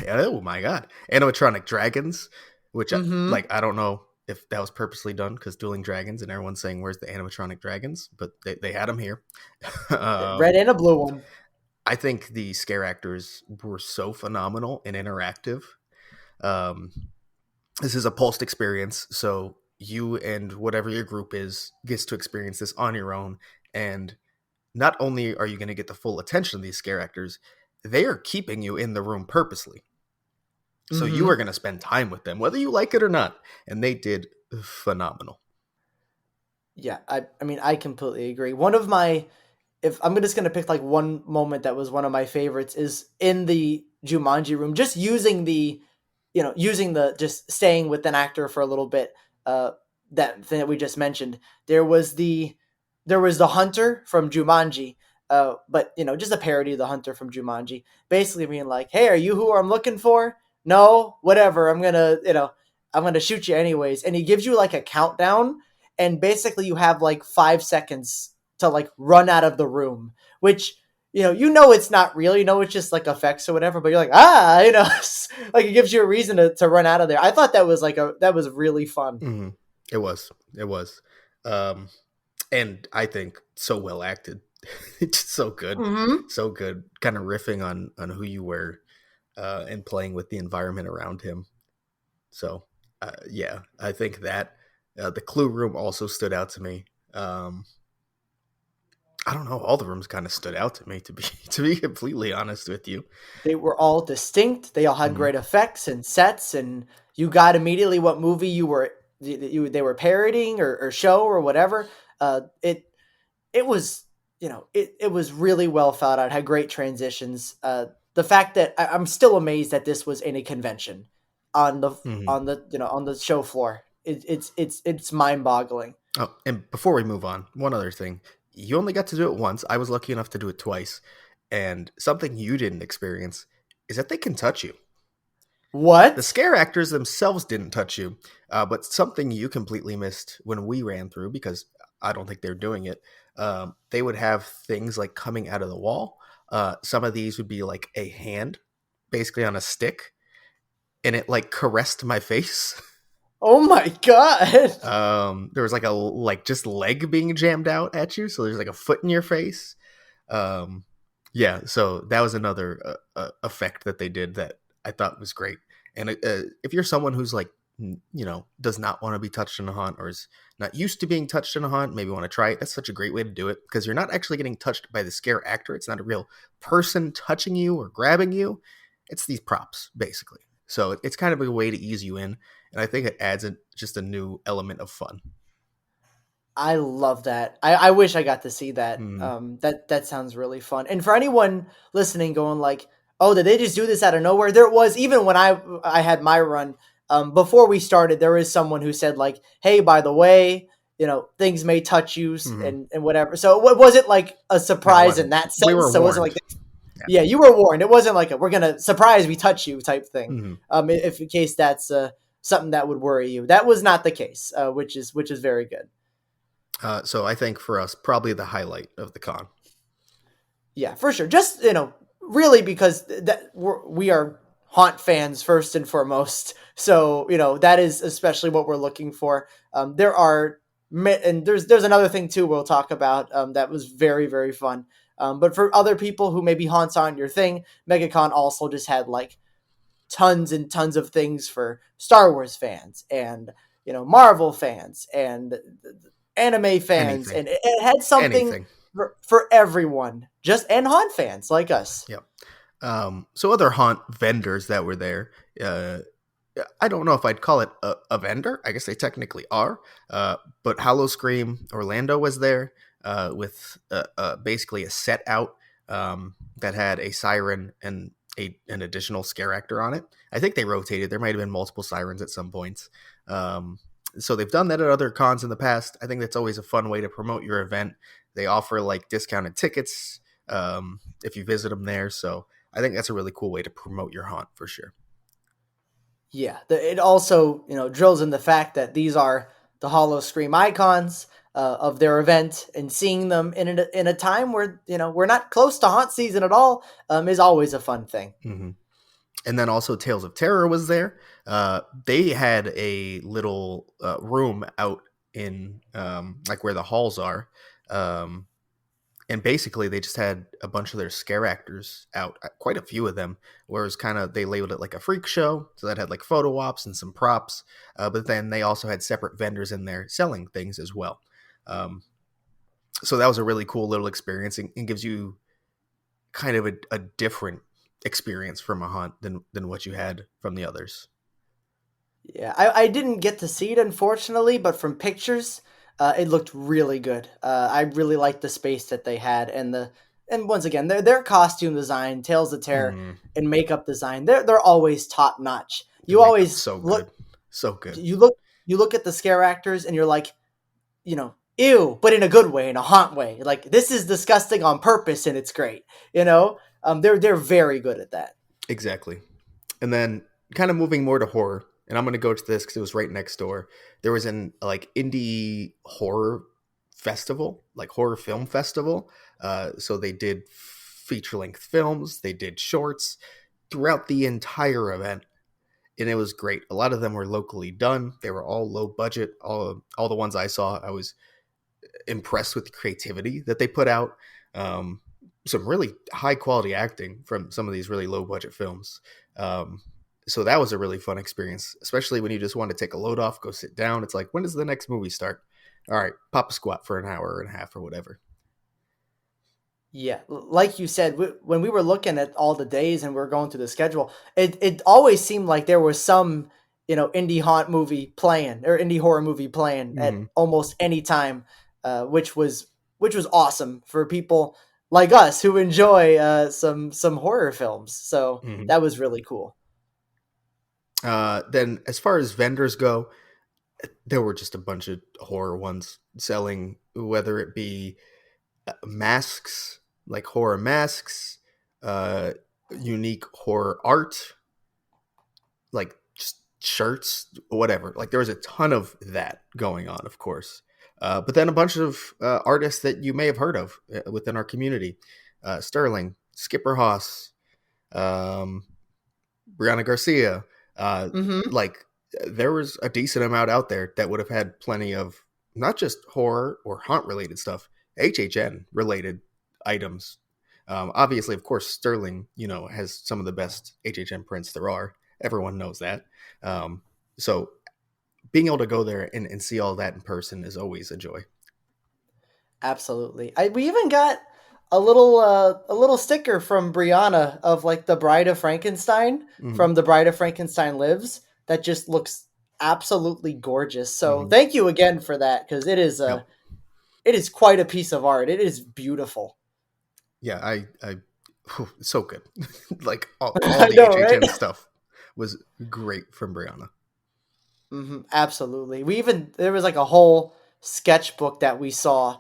oh my god, animatronic dragons, which Hmm. like I don't know if that was purposely done because Dueling Dragons and everyone's saying where's the animatronic dragons, but they had them here. Red um, and a blue one. I think the scare actors were so phenomenal and interactive. Um, this is a pulsed experience, so you and whatever your group is gets to experience this on your own. And not only are you going to get the full attention of these scare actors, they are keeping you in the room purposely. So you are Mm-hmm. going to spend time with them, whether you like it or not. And they did phenomenal. Yeah, I mean, I completely agree. One of my, if I'm just gonna pick like one moment that was one of my favorites is in the Jumanji room, just using the, using the just staying with an actor for a little bit. Uh, that thing that we just mentioned, there was the, there was the hunter from Jumanji. But just a parody of the hunter from Jumanji, basically being like, "Hey, are you who I'm looking for? No, whatever. I'm gonna shoot you anyways." And he gives you like a countdown, and basically you have like 5 seconds to like run out of the room, which it's not real, it's just like effects or whatever, but you're like, like it gives you a reason to run out of there. I thought that was that was really fun. Mm-hmm. It was. Um, and I think so well acted. It's Mm-hmm. so good. Kind of riffing on who you were, and playing with the environment around him. So, yeah, I think that the Clue room also stood out to me. Um, I don't know, all the rooms kind of stood out to me to be to be completely honest with you. They were all distinct, they all had Mm-hmm. great effects and sets, and you got immediately what movie they were parodying, or show or whatever. It was, it was really well thought out, had great transitions. The fact that I'm still amazed that this was in a convention on the Mm-hmm. on the show floor. It's mind boggling. Oh, and before we move on, one other thing. You only got to do it once. I was lucky enough to do it twice. And something you didn't experience is that they can touch you. The What? scare actors themselves didn't touch you, but something you completely missed when we ran through, because I don't think they're doing it. They would have things like coming out of the wall. Some of these would be like a hand, basically on a stick, and it like caressed my face. Oh my god! There was like a like just leg being jammed out at you, so there's like a foot in your face. Um, yeah, so that was another effect that they did that I thought was great. And if you're someone who's like, does not want to be touched in a haunt, or is not used to being touched in a haunt, maybe want to try it. That's such a great way to do it, because you're not actually getting touched by the scare actor. It's not a real person touching you or grabbing you. It's these props basically. So it's kind of a way to ease you in, and I think it adds just a new element of fun. I love that. I wish I got to see that. Mm, That sounds really fun. And for anyone listening, going like, "Oh, did they just do this out of nowhere?" There was, even when I had my run, before we started, there is someone who said like, "Hey, by the way, things may touch you mm-hmm. and whatever." So it wasn't like a No, it surprise in wasn't. that We sense. were So it wasn't like, warned. Yeah. yeah, you were warned. It wasn't like we're gonna surprise we touch you type thing. Mm-hmm. If in case that's something that would worry you, that was not the case, which is very good. So I think for us, probably the highlight of the con. Yeah, for sure. Just really because we are haunt fans first and foremost. So that is especially what we're looking for. There are and there's another thing too we'll talk about that was very very fun. But for other people who maybe haunts aren't your thing, MegaCon also just had like tons and tons of things for Star Wars fans and Marvel fans and anime fans, Anything. and it had something Anything. for everyone, just and haunt fans like us. Yep. So other haunt vendors that were there, uh, I don't know if I'd call it a vendor. I guess they technically are. But Hollow Scream Orlando was there, with basically a set out, that had a siren and an additional scare actor on it. I think they rotated. There might have been multiple sirens at some points. Um, so they've done that at other cons in the past. I think that's always a fun way to promote your event. They offer like discounted tickets, if you visit them there. So I think that's a really cool way to promote your haunt for sure. Yeah, it also drills in the fact that these are the Hollow Scream icons of their event, and seeing them in a time where we're not close to haunt season at all is always a fun thing. Mm-hmm. And then also Tales of Terror was there. They had a little room out in like where the halls are. Um, and basically they just had a bunch of their scare actors out, quite a few of them, where it was kind of, they labeled it like a freak show, so that had like photo ops and some props, but then they also had separate vendors in there selling things as well. um, so that was a really cool little experience, and gives you kind of a different experience from a haunt than what you had from the others. Yeah, I didn't get to see it unfortunately, but from pictures, it looked really good. I really liked the space that they had, and once again, their costume design, Tales of Terror, Mm, and makeup design, they're always top notch. the You makeup's always so look good, so good. you look you look at the scare actors, and you're like, ew, but in a good way, in a haunt way. Like this is disgusting on purpose, and it's great. They're very good at that. Exactly. And then kind of moving more to horror, and I'm going to go to this because it was right next door. There was an like indie horror festival, like horror film festival. So they did feature length films, they did shorts throughout the entire event, and it was great. A lot of them were locally done. They were all low budget. All the ones I saw, I was impressed with the creativity that they put out. Um, some really high quality acting from some of these really low budget films. Um, so that was a really fun experience, especially when you just want to take a load off, go sit down. It's like, when does the next movie start? All right, pop a squat for an hour and a half or whatever. Yeah, like you said, when we were looking at all the days and we are going through the schedule, it always seemed like there was some indie haunt movie playing or indie horror movie playing at Mm-hmm. almost any time, which was awesome for people like us who enjoy some horror films. So Mm-hmm. that was really cool. Then, as far as vendors go, there were just a bunch of horror ones selling, whether it be masks, like horror masks, uh, unique horror art, like just shirts, whatever. Like there was a ton of that going on, of course. But then a bunch of artists that you may have heard of within our community: Sterling, Skipper Haas, um, Brianna Garcia. Uh, Hmm. like there was a decent amount out there that would have had plenty of not just horror or haunt related stuff, HHN related items. Obviously, of course, Sterling, has some of the best HHN prints there are. Everyone knows that. So being able to go there and see all that in person is always a joy. Absolutely. We even got a little sticker from Brianna of like the Bride of Frankenstein Hmm. from The Bride of Frankenstein Lives that just looks absolutely gorgeous. So Hmm. thank you again for that because Yep. it is quite a piece of art. It is beautiful. Yeah, it's so good. Like all I the know, right? HHN stuff was great from Brianna. Absolutely. There was like a whole sketchbook that we saw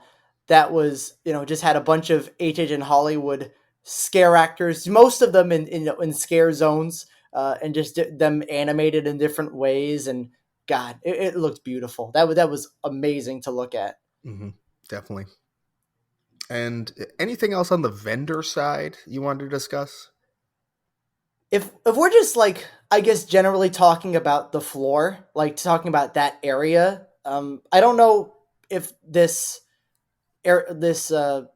that was just had a bunch of HH Hollywood scare actors, most of them in scare zones, and just them animated in different ways. And God, it looked beautiful. That was amazing to look at. Hmm. Definitely. And anything else on the vendor side you wanted to discuss? If we're just like I guess generally talking about the floor, like talking about that area, I don't know if this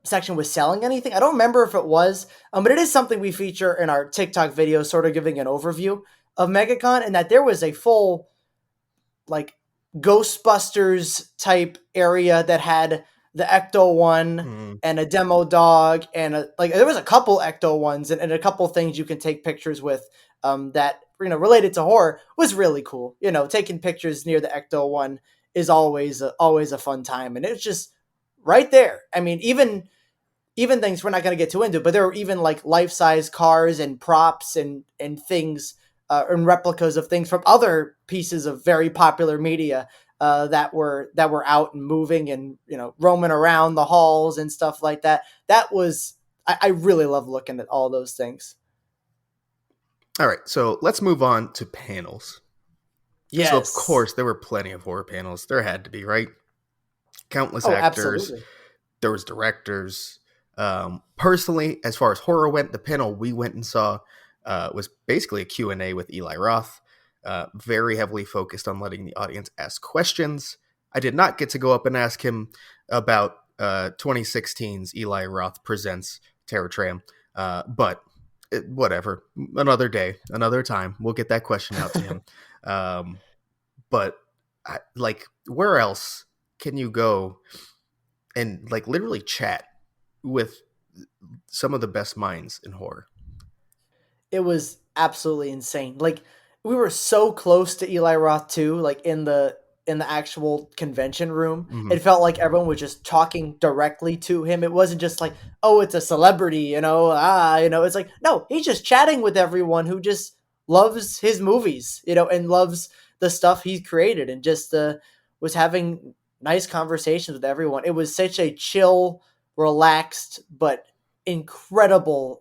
section was selling anything. I don't remember if it was, but it is something we feature in our TikTok video, sort of giving an overview of MegaCon, and that there was a full like Ghostbusters type area that had the Ecto one Mm, and a demo dog and like there was a couple Ecto ones and a couple things you can take pictures with that related to horror was really cool. Taking pictures near the Ecto one is always a fun time, and it's just right there. I mean, even things we're not going to get too into, but there were even like life size cars and props and things and replicas of things from other pieces of very popular media that were out and moving and roaming around the halls and stuff like that. That was I really love looking at all those things. all right, so let's move on to panels. So of Yes. course there were plenty of horror panels. There had to be, right? Countless Oh, actors. absolutely. There was directors. Personally, as far as horror went, the panel we went and saw, was basically a Q&A with Eli Roth, very heavily focused on letting the audience ask questions. I did not get to go up and ask him about 2016's Eli Roth Presents Terror Tram, but whatever. Another day, another time. We'll get that question out to him. Um, but like, where else can you go and like literally chat with some of the best minds in horror? It was absolutely insane. Like we were so close to Eli Roth too, like in the actual convention room. Hmm. It felt like everyone was just talking directly to him. It wasn't just like, oh, it's a celebrity, it's like, no, he's just chatting with everyone who just loves his movies, and loves the stuff he's created and just was having nice conversations with everyone. It was such a chill, relaxed, but incredible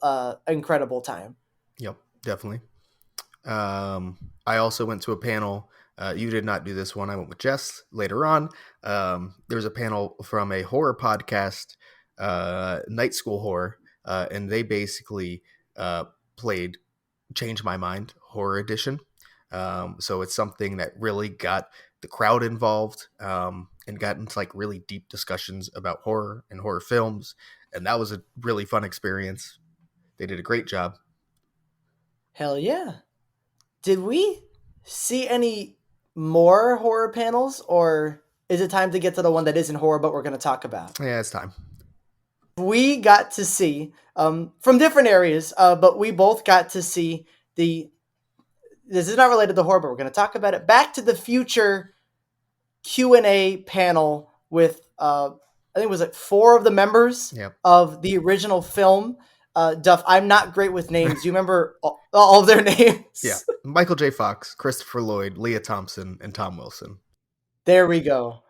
time. Yep, definitely. I also went to a panel. You did not do this one. I went with Jess later on. There was a panel from a horror podcast, Night School Horror, and they basically played Change My Mind Horror Edition. So it's something that really got the crowd involved, and got into like really deep discussions about horror and horror films. And that was a really fun experience. They did a great job. Hell yeah. Did we see any more horror panels, or is it time to get to the one that isn't horror but we're going to talk about? Yeah, it's time. We got to see from different areas, but we both got to see the. This is not related to horror, but we're going to talk about it. Back to the Future Q&A panel with I think it was like four of the members Yep. of the original film. Duff, I'm not great with names. Do you remember all of their Yeah. names? Michael J. Fox, Christopher Lloyd, Leah Thompson, and Tom Wilson. There we go.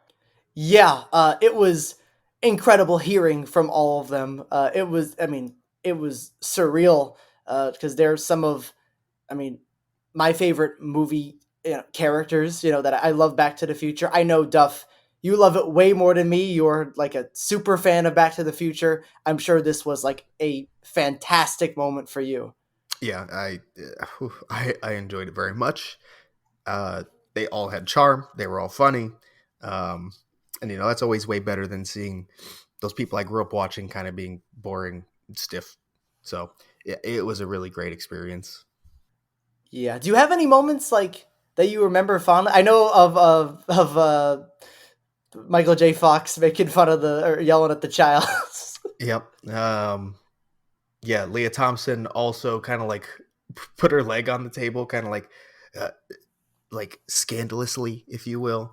Yeah, it was incredible hearing from all of them. It was surreal because they're some of, I mean, my favorite movie characters. That I love Back to the Future. I know Duff, you love it way more than me. You're like a super fan of Back to the Future. I'm sure this was like a fantastic moment for you. Yeah, I enjoyed it very much. They all had charm. They were all funny. Um, and that's always way better than seeing those people I grew up watching kind of being boring, and stiff. So yeah, it was a really great experience. Yeah. Do you have any moments like that you remember fondly? I know of Michael J. Fox making fun of the or yelling at the child. Yep. Yeah, Leah Thompson also kind of like put her leg on the table, kind of uh, like scandalously, if you will.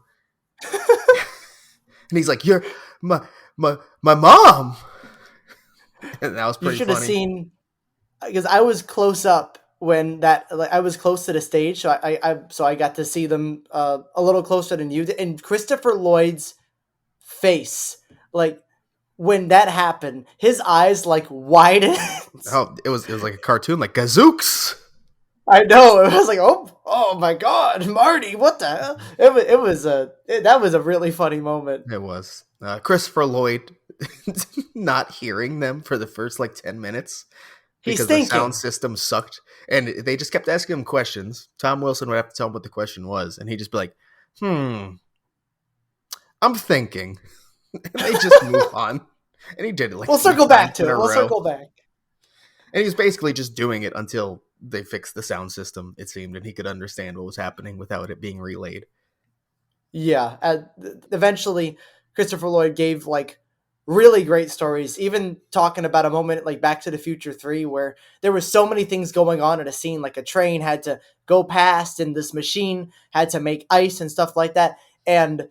And he's like, "You're my mom," and that was You pretty should have funny. seen because I was close up when that like I was close to the stage, so I got to see them a little closer than you did. And Christopher Lloyd's face, like when that happened, his eyes like widened. Oh, it was like a cartoon, like Gazooks. I know it was like oh my god, Marty, what the hell? That was a really funny moment. It was Christopher Lloyd not hearing them for the first like 10 minutes He's because the sound thinking. system sucked, and they just kept asking him questions. Tom Wilson would have to tell him what the question was, and he'd just be like, "Hmm, I'm thinking," and they just move on. And he did it like We'll three circle times back in to a it. We'll row, circle back. and he was basically just doing it until they fixed the sound system. It seemed, and he could understand what was happening without it being relayed. Yeah. Eventually, Christopher Lloyd gave like really great stories. Even talking about a moment like Back to the Future 3, where there were so many things going on in a scene, like a train had to go past, and this machine had to make ice and stuff like that, and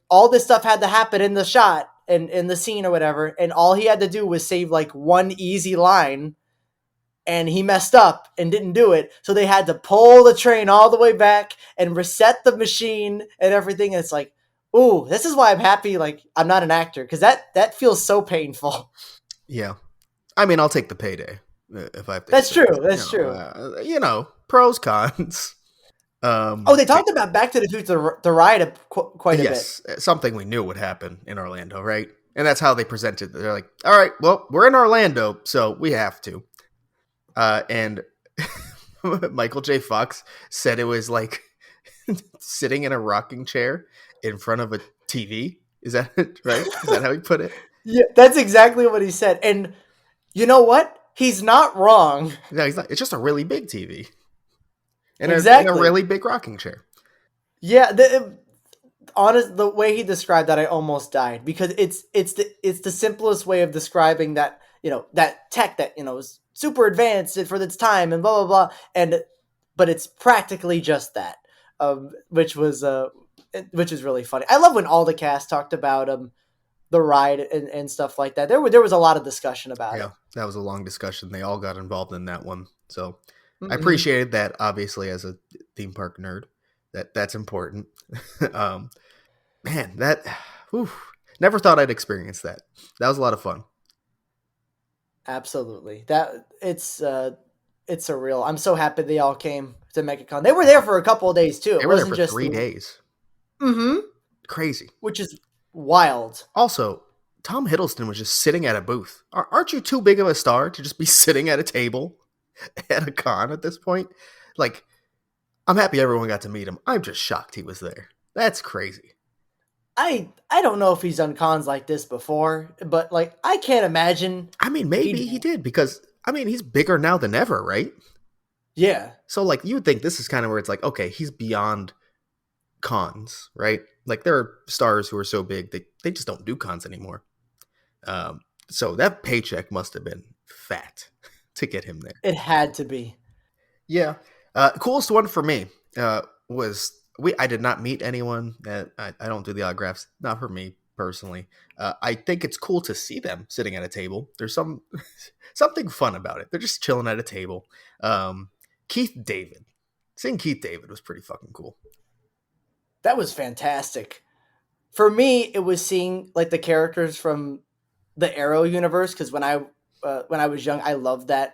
all this stuff had to happen in the shot and in the scene or whatever, and all he had to do was save like one easy line and he messed up and didn't do it. So they had to pull the train all the way back and reset the machine and everything. And it's like, ooh, this is why I'm happy. Like I'm not an actor because that feels so painful. Yeah, I mean, I'll take the payday if I have to That's accept true. it. That's true. Pros cons. Oh, they Hey, talked about Back to the Future, the ride, quite a bit. yes, something we knew would happen in Orlando, right? And that's how they presented. They're like, "All right, well, we're in Orlando, so we have to." And Michael J. Fox said it was like sitting in a rocking chair in front of a TV. Is that right? Is that how he put it? Yeah, that's exactly what he said. And you know what? He's not wrong. No, he's not. It's just a really big TV in a Exactly. really big rocking chair. Yeah, the way he described that, I almost died because it's the simplest way of describing that, that tech that, is super advanced for its time and blah blah blah, and but it's practically just that, which was which is really funny. I love when all the cast talked about the ride and stuff like that. There was a lot of discussion about Yeah, it. that was a long discussion. They all got involved in that one. So I Hmm. appreciated that. Obviously, as a theme park nerd, that's important. um, man, that whew, never thought I'd experience that. That was a lot of fun. Absolutely, that it's surreal. I'm so happy they all came to MegaCon. They were there for a couple of days too. They It were there wasn't for just the. 3 days. Mm-hmm. Crazy. Which is wild. Also, Tom Hiddleston was just sitting at a booth. Aren't you too big of a star to just be sitting at a table at a con at this point? Like, I'm happy everyone got to meet him. I'm just shocked he was there. That's crazy. I don't know if he's done cons like this before, but like I can't imagine I mean, he'd. maybe he did because I mean he's bigger now than ever, right? Yeah. So like you would think this is kind of where it's like, okay, he's beyond cons, right? Like there are stars who are so big they just don't do cons anymore. Um, so that paycheck must have been fat to get him there. It had to be. Yeah. Coolest one for me was we. I did not meet anyone. That I don't do the autographs. Not for me personally. I think it's cool to see them sitting at a table. There's something fun about it. They're just chilling at a table. Um, Keith David. Seeing Keith David was pretty fucking cool. That was fantastic. For me, it was seeing like the characters from the Arrow universe because when I was young, I loved that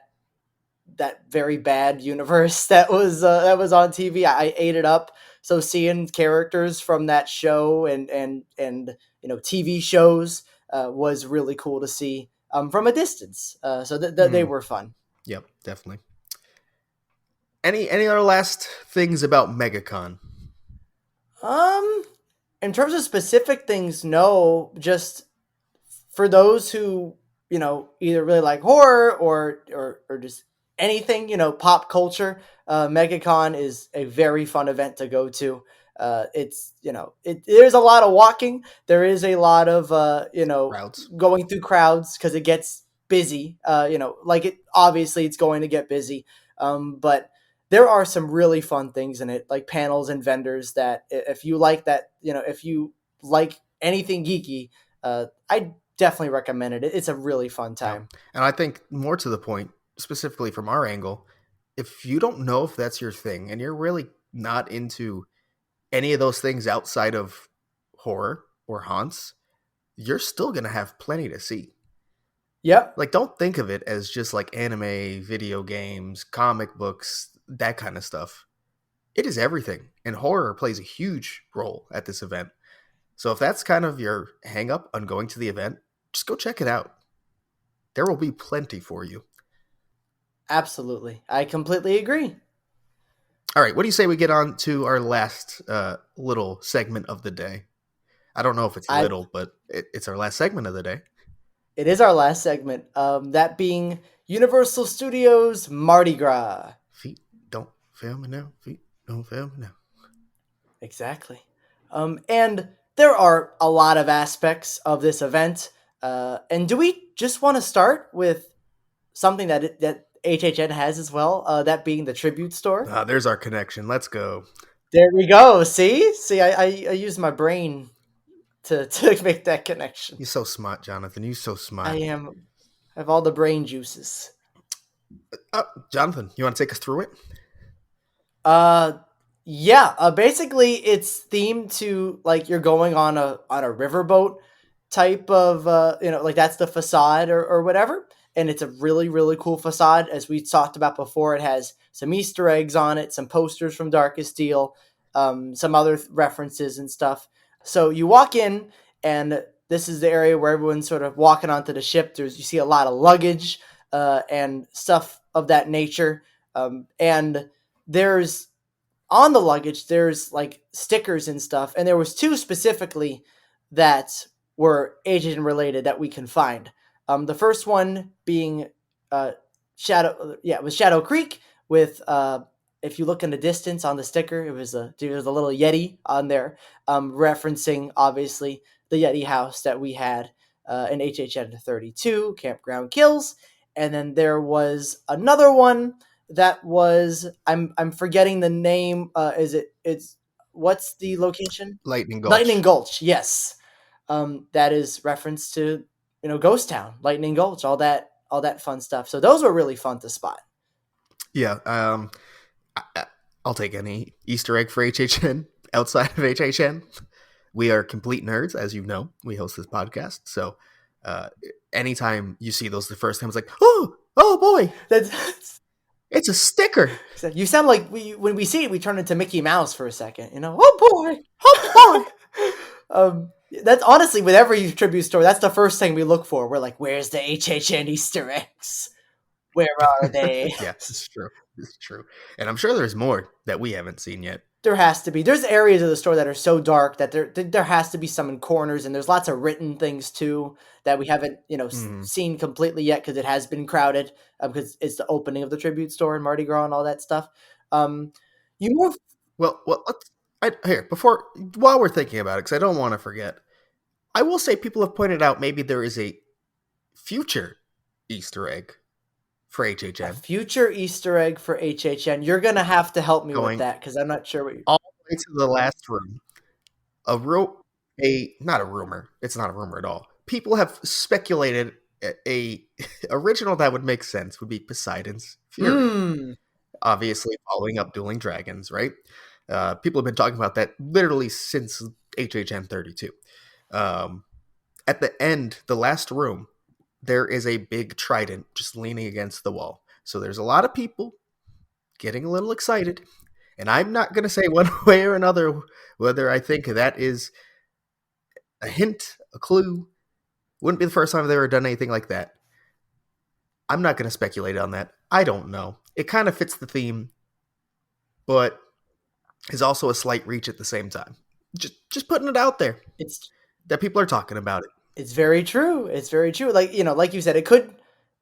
very bad universe that was on TV. I ate it up. So seeing characters from that show and TV shows was really cool to see from a distance. So they Mm, were fun. yep, definitely. Any other last things about MegaCon? Um, in terms of specific things, no. Just for those who either really like horror or just anything pop culture, MegaCon is a very fun event to go to. It's there's a lot of walking. There is a lot of Crowds. going through crowds because it gets busy. Like it obviously it's going to get busy, but there are some really fun things in it, like panels and vendors that if you like that, if you like anything geeky, I definitely recommend it. It's a really fun Yeah. time. And I think more to the point, specifically from our angle, if you don't know if that's your thing and you're really not into any of those things outside of horror or haunts, you're still going to have plenty to see. Yep, Like, don't think of it as just like anime, video games, comic books, that kind of stuff. It is everything. And horror plays a huge role at this event. So if that's kind of your hang up on going to the event, just go check it out. There will be plenty for you. absolutely. I completely agree. All right, what do you say we get on to our last little segment of the day? I don't know if it's I little, but it's our last segment of the day. It is our last segment. That being Universal Studios Mardi Gras. Feet don't fail me now. Feet don't fail me now. Exactly. And there are a lot of aspects of this event. And do we just want to start with something that HHN has as well? That being the tribute store. Ah, there's our connection. Let's go. There we go. See, I use my brain to make that connection. You're so smart, Jonathan. You're so I smart. am I have all the brain juices. Jonathan, you want to take us through it? Uh, yeah. Basically, it's themed to like you're going on a riverboat type of like that's the facade or whatever, and it's a really cool facade. As we talked about before, it has some Easter eggs on it, some posters from Darkest Steel, some other references and stuff. So you walk in, and this is the area where everyone's sort of walking onto the ship. You see a lot of luggage and stuff of that nature. And there's on the luggage, there's like stickers and stuff, and there was two specifically that were Asian related that we can find. The first one being it was Shadow Creek with if you look in the distance on the sticker, there was a little Yeti on there, referencing obviously the Yeti house that we had in HHN 32 Campground Kills, and then there was another one that was I'm forgetting the name. It's what's the location? Lightning Lightning Gulch. Gulch. Yes, that is reference to Ghost Town, Lightning Gulch, all that fun stuff. So those were really fun to spot. Yeah. I'll take any Easter egg for HHN outside of HHN. We are complete nerds, as you know. We host this podcast, so uh, anytime you see those the first time, it's like, oh boy, That's it's a sticker. you sound like when we see it, we turn into Mickey Mouse for a second. Oh boy, oh boy. That's honestly with every tribute store. That's the first thing we look for. We're like, where's the HHN Easter eggs? Where are they? Yeah, it's true. It's true, and I'm sure there's more that we haven't seen yet. There has to be. There's areas of the store that are so dark that there has to be some in corners, and there's lots of written things too that we haven't Mm. seen completely yet because it has been crowded because it's the opening of the tribute store and Mardi Gras and all that stuff. You move. Well, here before while we're thinking about it, because I don't want to forget. I will say people have pointed out maybe there is a future Easter egg for A HHN future Easter egg for HHN. You're gonna have to help me with going that because I'm not sure what you. all the way to the last room. A ro- a not a rumor. It's not a rumor at all. People have speculated a original that would make sense would be Poseidon's Fury. Hmm. Obviously, following up Dueling Dragons, right? People have been talking about that literally since HHN 32. Um, at the end, the last room, there is a big trident just leaning against the wall. So there's a lot of people getting a little excited. And I'm not going to say one way or another whether I think that is a hint, a clue. Wouldn't be the first time they've ever done anything like that. I'm not going to speculate on that. I don't know. It kind of fits the theme, but is also a slight reach at the same time. Just putting it out there It's that people are talking about it. it's very true. It's very true. Like you said, it could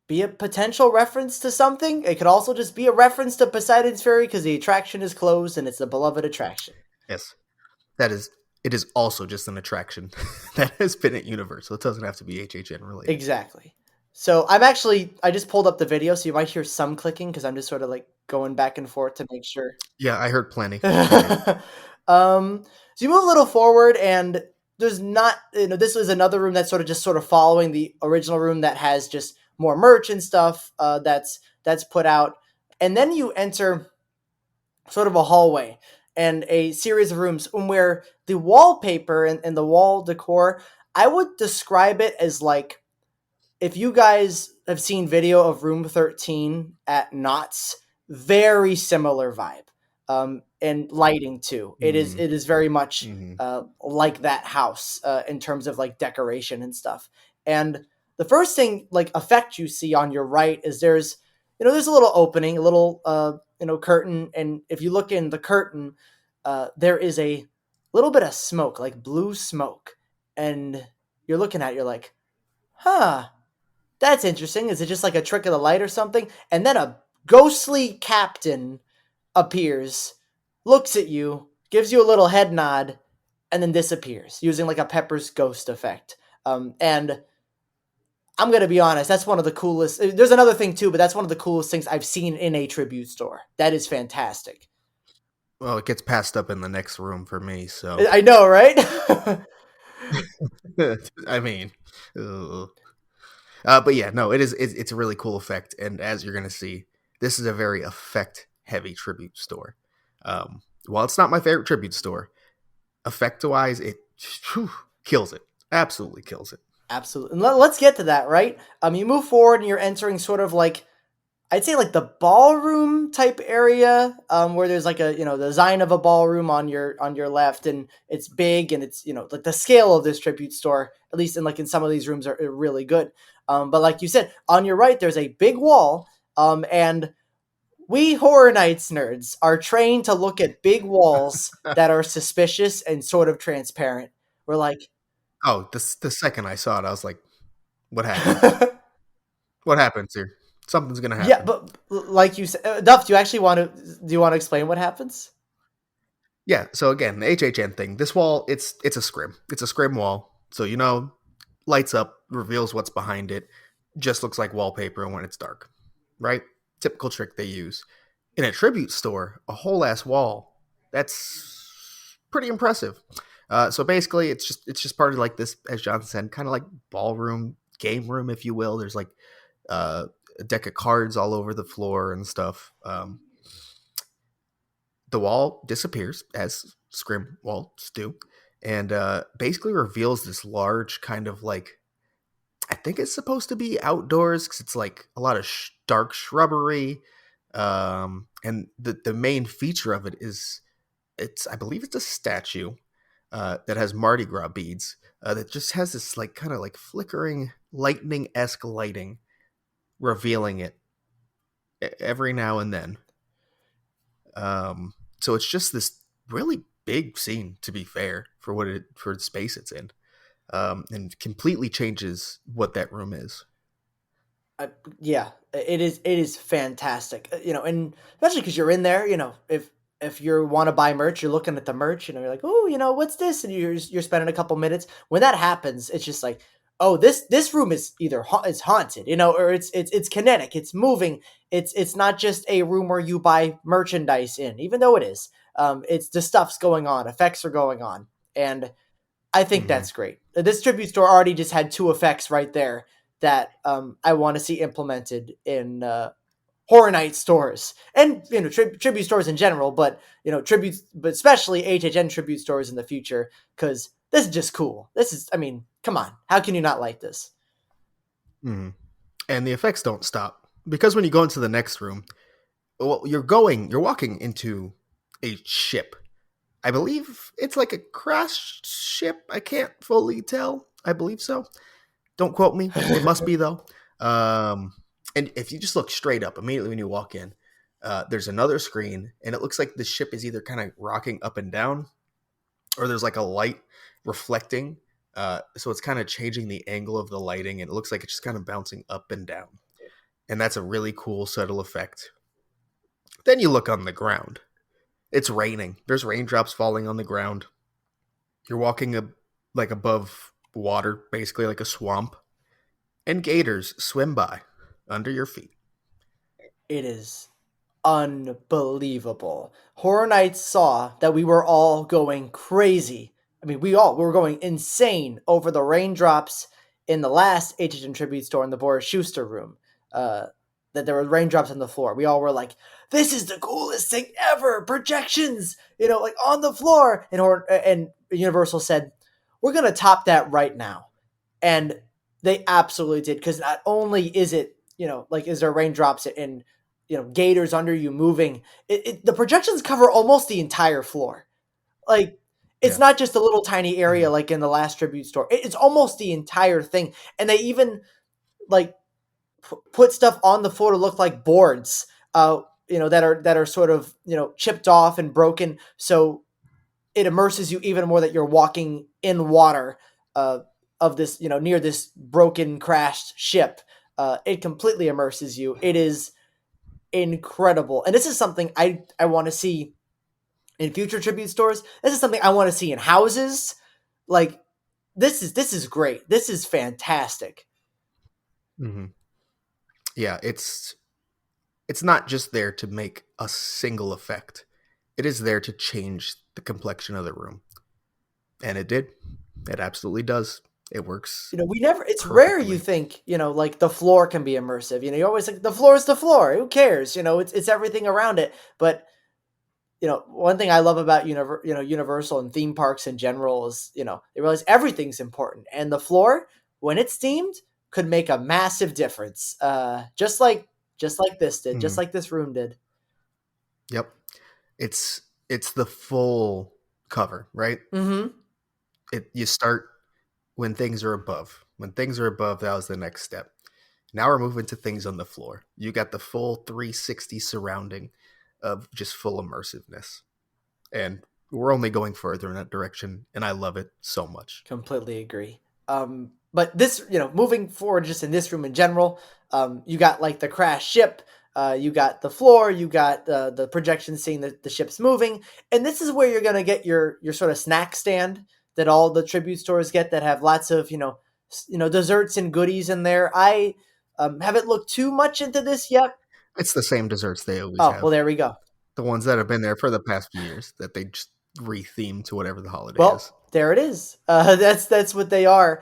be a potential reference to something. It could also just be a reference to Poseidon's Fury because the attraction is closed and it's a beloved attraction. Yes, that is. It is also just an attraction that has been at Universal. It doesn't have to be HHN related. Exactly. So I just pulled up the video, so you might hear some clicking because I'm just sort of like going back and forth to make sure. Yeah, I heard plenty. I did. So you move a little forward, and there's not, this was another room that's sort of following the original room that has just more merch and stuff that's put out, and then you enter sort of a hallway and a series of rooms where the wallpaper and the wall decor, I would describe it as like if you guys have seen video of Room 13 at Knott's, very similar vibe. And lighting too. Mm, It is very much hmm like that house in terms of like decoration and stuff. And the first thing like effect you see on your right is there's a little opening, a little curtain, and if you look in the curtain, there is a little bit of smoke, like blue smoke, and you're looking at it, you're like, huh, that's interesting. Is it just like a trick of the light or something? And then a ghostly captain appears, looks at you, gives you a little head nod, and then disappears using like a Pepper's ghost effect. And I'm gonna be honest, that's one of the coolest. There's another thing too, but that's one of the coolest things I've seen in a tribute store. That is fantastic. Well, it gets passed up in the next room for me. So, I know, right? I mean, ugh. But yeah, no, it's a really cool effect, and as you're gonna see, this is a very effect heavy tribute store. While it's not my favorite tribute store, effect wise, it whew, kills it. Absolutely kills it. Absolutely. And let's get to that, right? You move forward and you're entering sort of like I'd say like the ballroom type area, where there's like the design of a ballroom on your left, and it's big and it's like the scale of this tribute store, at least in some of these rooms are really good. But like you said, on your right there's a big wall, and We Horror Nights nerds are trained to look at big walls that are suspicious and sort of transparent. We're like, Oh, the second I saw it, I was like, "What happened? What happens here? Something's gonna yeah, happen." but like you said, Duff, do you actually want to? Do you want to explain what happens? Yeah. So again, the HHN thing. This wall, it's a scrim. It's a scrim wall. So lights up, reveals what's behind it. Just looks like wallpaper when it's dark, right? Typical trick they use in a tribute store. A whole ass wall. That's pretty impressive. So basically, it's just part of like this, as John said, kind of like ballroom, game room, if you will. There's like uh, a deck of cards all over the floor and stuff. The wall disappears as scrim walls do, and basically reveals this large kind of like, I think it's supposed to be outdoors because it's like a lot of dark shrubbery, and the main feature of it is, it's, I believe it's a statue that has Mardi Gras beads that just has this like kind of like flickering lightning esque lighting, revealing it every now and then. So it's just this really big scene, to be fair, for the space it's in, and completely changes what that room is. Uh, yeah, it is. It is fantastic. And especially because you're in there. If you want to buy merch, you're looking at the merch. You're like, oh, what's this? And you're spending a couple minutes. When that happens, it's just like, oh, this room is either it's haunted, or it's kinetic. It's moving. It's not just a room where you buy merchandise in, even though it is. It's the stuff's going on, effects are going on, and I think Hmm. that's great. This tribute store already just had two effects right there that I want to see implemented in Horror Night stores and tribute stores in general, but tributes, but especially HHN tribute stores in the future because this is just cool. This is, I mean, come on, how can you not like this? Hmm. And the effects don't stop, because when you go into the next room, well, you're walking into a ship. I believe it's like a crashed ship. I can't fully tell. I believe so. Don't quote me. It must be though. Um, and if you just look straight up immediately when you walk in, there's another screen, and it looks like the ship is either kind of rocking up and down, or there's like a light reflecting. So it's kind of changing the angle of the lighting, and it looks like it's just kind of bouncing up and down. And that's a really cool, subtle effect. Then you look on the ground. It's raining. There's raindrops falling on the ground. You're walking like above water, basically like a swamp, and gators swim by under your feet. It is unbelievable. Horror Nights saw that we were all going crazy. I mean, we were going insane over the raindrops in the last HHN tribute store in the Boris Schuster room. Uh, that there were raindrops on the floor. We all were like, "This is the coolest thing ever!" Projections, like on the floor. And Universal said, "We're gonna top that right now," and they absolutely did because not only is it like is there raindrops and gators under you moving, the projections cover almost the entire floor. Like it's Yeah. not just a little tiny area Hmm. like in the last tribute store. It's almost the entire thing, and they even like put stuff on the floor to look like boards. That are sort of chipped off and broken, so it immerses you even more that you're walking in water uh, of this, near this broken, crashed ship. It completely immerses you. It is incredible, and this is something I want to see in future tribute stores. This is something I want to see in houses. Like this is great. This is fantastic. Hmm. Yeah, it's not just there to make a single effect. It is there to change the complexion of the room, and it did. It absolutely does. It works We never. It's rare you perfectly. think like the floor can be immersive. You always like the floor is the floor. Who cares? It's everything around it, but one thing I love about Universal and theme parks in general is they realize everything's important, and the floor when it's themed could make a massive difference. Just like this did, just Hmm. like this room did. Yep. It's the full cover, right? Mm-hmm. You start when things are above. When things are above, that was the next step. Now we're moving to things on the floor. You got the full 360 surrounding of just full immersiveness. And we're only going further in that direction, and I love it so much. Completely agree. But this, moving forward, just in this room in general, you got like the crash ship, you got the floor, you got the projection seeing the ship's moving, and this is where you're gonna get your sort of snack stand that all the tribute stores get that have lots of desserts and goodies in there. I haven't looked too much into this yet. It's the same desserts they always Oh well, have. there we go. The ones that have been there for the past few years that they just re-theme to whatever the holiday is. Well, there it is. That's what they are.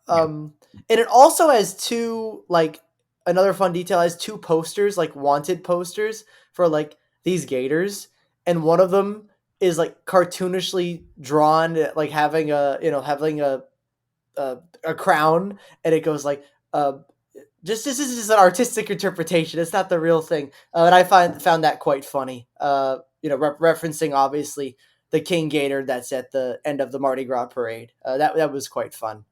Yeah. And it also has two like another fun detail has two posters like wanted posters for like these gators, and one of them is like cartoonishly drawn, like having a crown, and it goes like just this is just an artistic interpretation. It's not the real thing, and I found that quite funny. Referencing obviously the king gator that's at the end of the Mardi Gras parade. That was quite fun.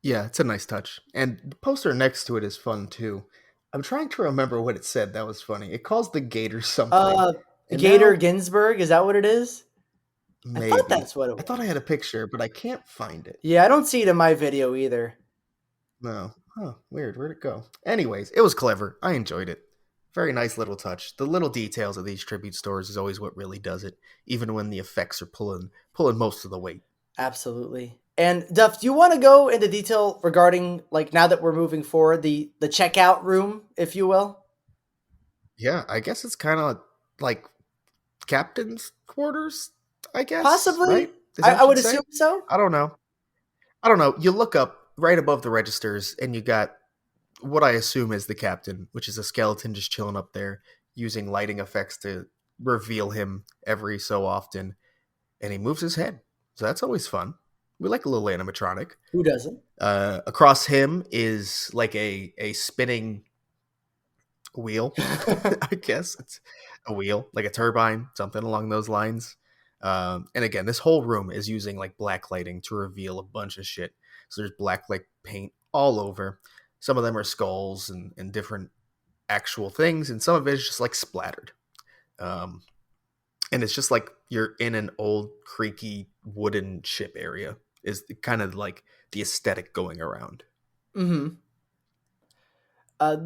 Yeah, it's a nice touch. And the poster next to it is fun too. I'm trying to remember what it said. That was funny. It calls the gator something. Uh, And Gator now Ginsburg, is that what it is? I thought maybe. that's what it I was. thought I had a picture, but I can't find it. Yeah, I don't see it in my video either. No. Huh, weird. Where'd it go? Anyways, it was clever. I enjoyed it. Very nice little touch. The little details of these tribute stores is always what really does it, even when the effects are pulling most of the weight. Absolutely. And Duff, do you want to go into detail regarding like now that we're moving forward, the checkout room, if you will? Yeah, I guess it's kind of like captain's quarters, I guess, Possibly. right? Is that I what would you'd assume say? so. I don't know. I don't know. You look up right above the registers and you got what I assume is the captain, which is a skeleton just chilling up there using lighting effects to reveal him every so often. And he moves his head. So that's always fun. We like a little animatronic. Who doesn't? Across him is like a spinning wheel. I guess it's a wheel, like a turbine, something along those lines. And again, this whole room is using like black lighting to reveal a bunch of shit. So there's black like paint all over. Some of them are skulls and different actual things, and some of it is just like splattered. Um, and it's just like you're in an old creaky wooden ship area. Is kind of like the aesthetic going around. Mm-hmm. Uh,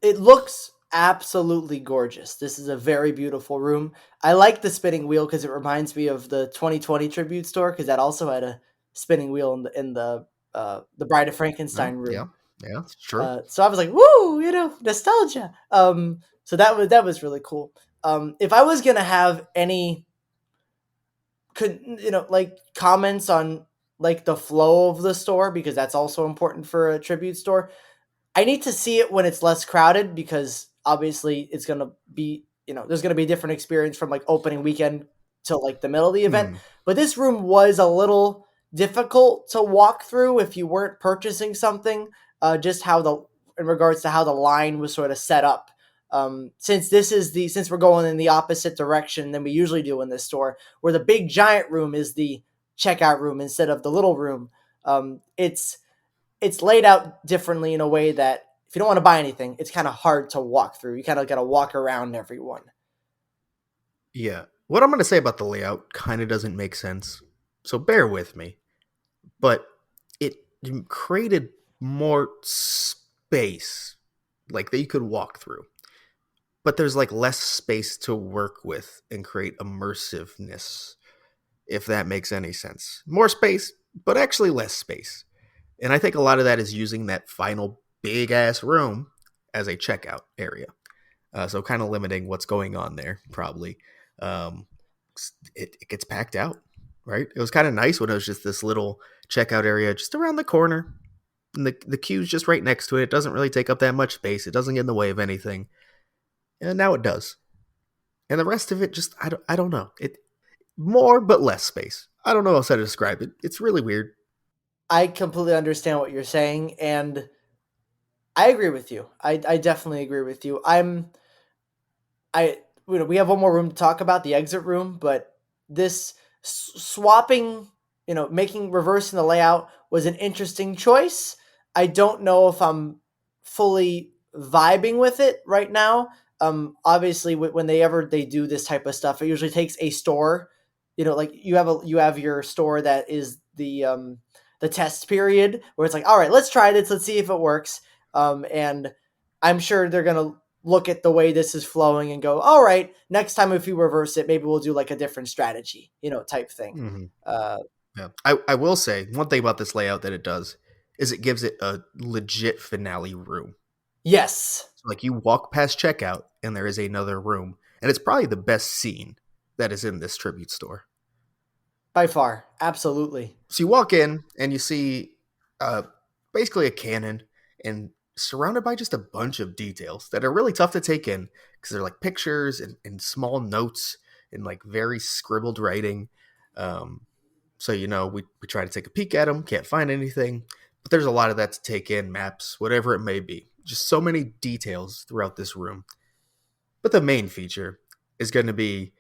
it looks absolutely gorgeous. This is a very beautiful room. I like the spinning wheel because it reminds me of the 2020 tribute store because that also had a spinning wheel in the Bride of Oh, Frankenstein yeah, room. yeah, it's true. So I was like, woo, nostalgia. So that was really cool. If I was gonna have any, could like comments on like the flow of the store because that's also important for a tribute store. I need to see it when it's less crowded because obviously it's gonna be there's gonna be a different experience from like opening weekend till like the middle of the event. Hmm. But this room was a little difficult to walk through if you weren't purchasing something. Just how the in regards to how the line was sort of set up. Since we're going in the opposite direction than we usually do in this store, where the big giant room is the checkout room instead of the little room. It's laid out differently in a way that if you don't want to buy anything, it's kind of hard to walk through. You kind of got to walk around everyone. Yeah. What I'm going to say about the layout kind of doesn't make sense. So bear with me. But it created more space, like that you could walk through. But there's like less space to work with and create immersiveness, if that makes any sense. More space, but actually less space. And I think a lot of that is using that final big ass room as a checkout area. So kind of limiting what's going on there, probably. Um, it gets packed out, right? It was kind of nice when it was just this little checkout area just around the corner. And the queue's just right next to it. It doesn't really take up that much space. It doesn't get in the way of anything. And now it does. And the rest of it just I don't know. It more but less space. I don't know how to describe it. It's really weird. I completely understand what you're saying, and I agree with you. I definitely agree with you. I we have one more room to talk about, the exit room, but this swapping, making reversing the layout was an interesting choice. I don't know if I'm fully vibing with it right now. Obviously, when they do this type of stuff, it usually takes a store. You know, like you have your store that is the test period where it's like, all right, let's try this, let's see if it works. And I'm sure they're gonna look at the way this is flowing and go, all right, next time if we reverse it, maybe we'll do like a different strategy, type thing. Hmm. Uh, Yeah. I will say one thing about this layout that it does is it gives it a legit finale room. yes, So like you walk past checkout and there is another room, and it's probably the best scene that is in this tribute store. by far, absolutely. So you walk in and you see uh, basically a cannon and surrounded by just a bunch of details that are really tough to take in because they're like pictures and small notes and like very scribbled writing. Um, so, we try to take a peek at them, can't find anything, but there's a lot of that to take in, maps, whatever it may be. Just so many details throughout this room. But the main feature is going to be,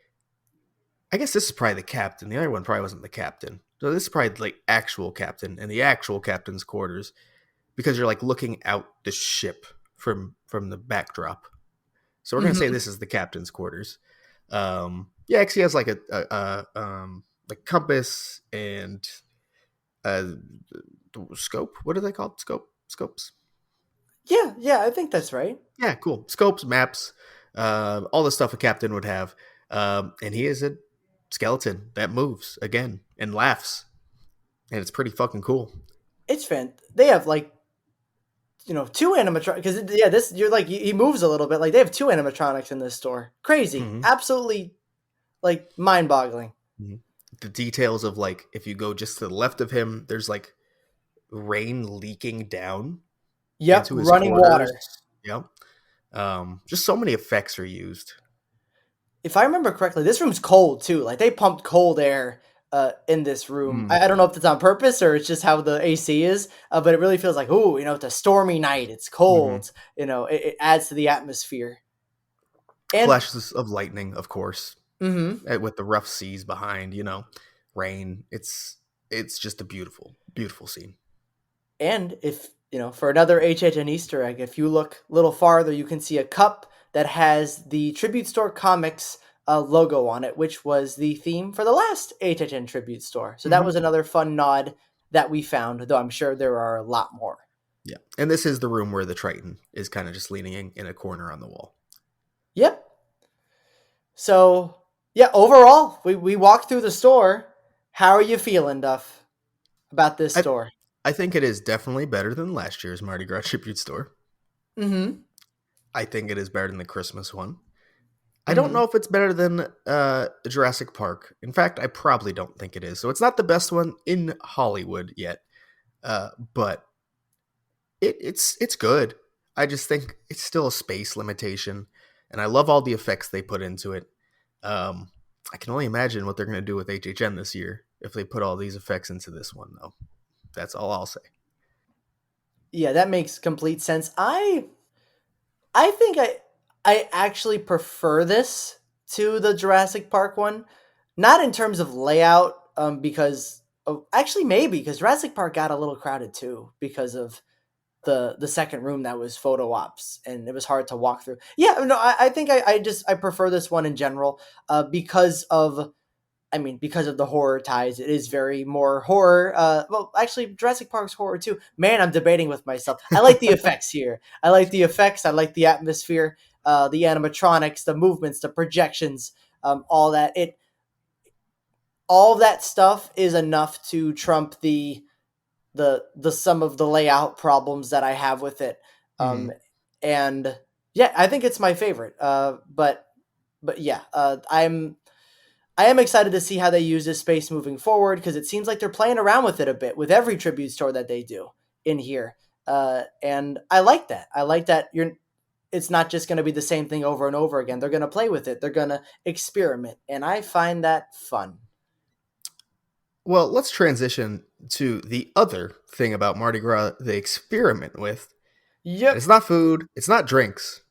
I guess this is probably the captain. The other one probably wasn't the captain. So this is probably like actual captain and the actual captain's quarters because you're like looking out the ship from the backdrop. So we're gonna say Hmm. this is the captain's quarters. Yeah, actually has like like compass and uh scope. What are they called? Scopes. Yeah, yeah, I think that's right. Yeah, cool. Scopes, maps, all the stuff a captain would have. And he is a skeleton that moves again and laughs, and it's pretty fucking cool. It's fan. They have like two animatronics because yeah, this you're like he moves a little bit. Like they have two animatronics in this store. Crazy, Mm-hmm. absolutely like mind boggling. Mm-hmm. The details of like if you go just to the left of him, there's like rain leaking down Yep, into his running quarters. water. Yep. Just so many effects are used. If I remember correctly, this room's cold too. Like they pumped cold air in this room. Mm. I don't know if it's on purpose or it's just how the AC is, but it really feels like ooh, it's a stormy night. It's Mm-hmm. cold. It adds to the atmosphere. And Flashes of lightning, of course, mhm. with the rough seas behind. Rain. It's just a beautiful, beautiful scene. And if, for another HHN Easter egg, if you look a little farther, you can see a cup that has the Tribute Store Comics logo on it, which was the theme for the last HHN Tribute Store. So that Mm-hmm. was another fun nod that we found, though I'm sure there are a lot more. Yeah, and this is the room where the Triton is kind of just leaning in a corner on the wall. Yep. So, yeah, overall, we walked through the store. How are you feeling, Duff, about this I store? I think it is definitely better than last year's Mardi Gras tribute store. Mm hmm. I think it is better than the Christmas one. I Mm don't hmm. know if it's better than Jurassic Park. In fact, I probably don't think it is. So it's not the best one in Hollywood yet, but it's good. I just think it's still a space limitation, and I love all the effects they put into it. Um, I can only imagine what they're going to do with HHN this year if they put all these effects into this one, though. That's all I'll say. Yeah, that makes complete sense. I think I actually prefer this to the Jurassic Park one, not in terms of layout, because actually maybe because Jurassic Park got a little crowded too because of the second room that was photo ops and it was hard to walk through. Yeah, no, I think I prefer this one in general, because of because of the horror ties, it is very more horror. Well, actually, Jurassic Park's horror too. Man, I'm debating with myself. I like the effects here. I like the effects. I like the atmosphere, the animatronics, the movements, the projections, all that. All of that stuff is enough to trump the some of the layout problems that I have with it. Hmm. Um, and yeah, I think it's my favorite. But yeah, I am excited to see how they use this space moving forward because it seems like they're playing around with it a bit with every tribute store that they do in here. And I like that. I like that it's not just going to be the same thing over and over again. They're going to play with it. They're going to experiment, and I find that fun. Well, let's transition to the other thing about Mardi Gras they experiment with. And it's Yep. not food, it's not drinks.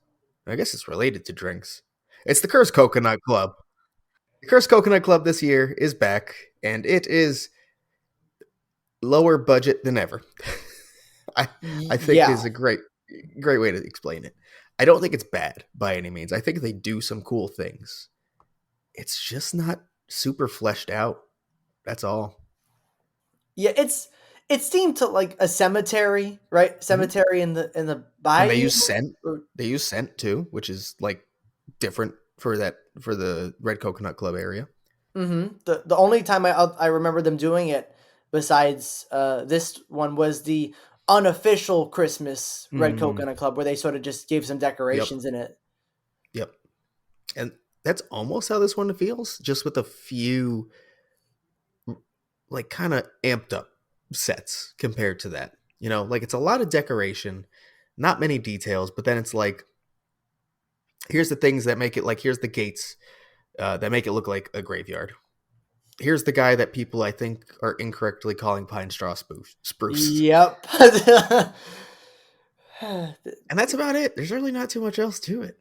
I guess it's related to drinks. It's the Cursed Coconut Club. The Cursed Coconut Club this year is back, and it is lower budget than ever. I I think Yeah. is a great. great way to explain it. I don't think it's bad by any means. I think they do some cool things. It's just not super fleshed out. That's all. Yeah, it's themed to like a cemetery, right? Mhm. Cemetery in the And they bayou. use scent. Or, They use scent too, which is like different for the Red Coconut Club area. the only time I remember them doing it, besides this one, was the unofficial Christmas Red Mm, Coconut Club, where they sort of just gave some yep, decorations in it. yep. And that's almost how this one feels, just with a few like kind of amped up sets compared to that. Like it's a lot of decoration, not many details, but then it's like here's the things that make it like here's the gates that make it look like a graveyard. Here's the guy that people I think are incorrectly calling pine straw spruce. Yep. And that's about it. There's really not too much else to it.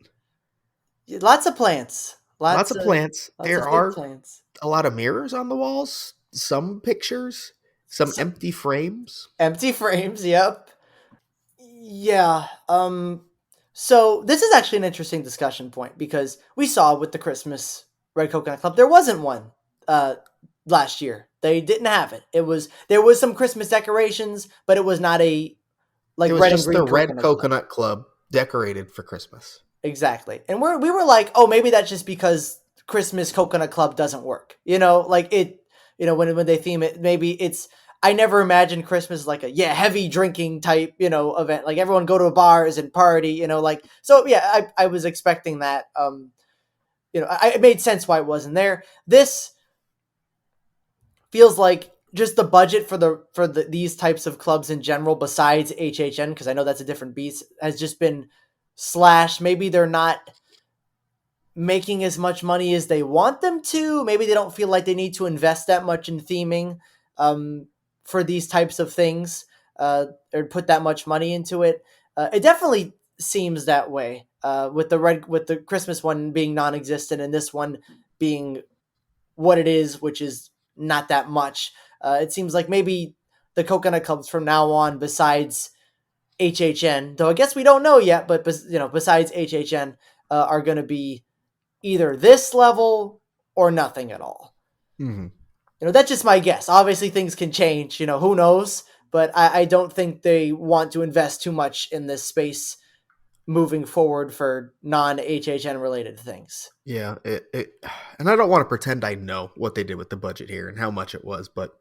Lots of plants. Lots of plants. Lots There of fake are plants. a lot of mirrors on the walls, some pictures, some So, empty frames. empty frames. Yep. Yeah. So this is actually an interesting discussion point because we saw with the Christmas Red Coconut Club there wasn't one uh last year. They didn't have it. There was some Christmas decorations, but it was not a It like was red and just the green Red coconut club. Coconut Club decorated for Christmas. Exactly. And we were like, "Oh, maybe that's just because Christmas Coconut Club doesn't work." Like when they theme it, maybe it's I never imagined Christmas like a heavy drinking type, event. Like everyone go to bars and party, like so yeah, I was expecting that. It made sense why it wasn't there. This feels like just the budget for these types of clubs in general, besides HHN, because I know that's a different beast, has just been slashed. Maybe they're not making as much money as they want them to. Maybe they don't feel like they need to invest that much in theming for these types of things or put that much money into it. It definitely seems that way with the Christmas one being non-existent and this one being what it is, which is not that much. It seems like maybe the coconut clubs from now on, besides HHN, though I guess we don't know yet, but besides HHN, are going to be either this level or nothing at all. Mm-hmm. That's just my guess. Obviously, things can change. Who knows? But I don't think they want to invest too much in this space moving forward for non HHN related things. Yeah, and I don't want to pretend I know what they did with the budget here and how much it was, but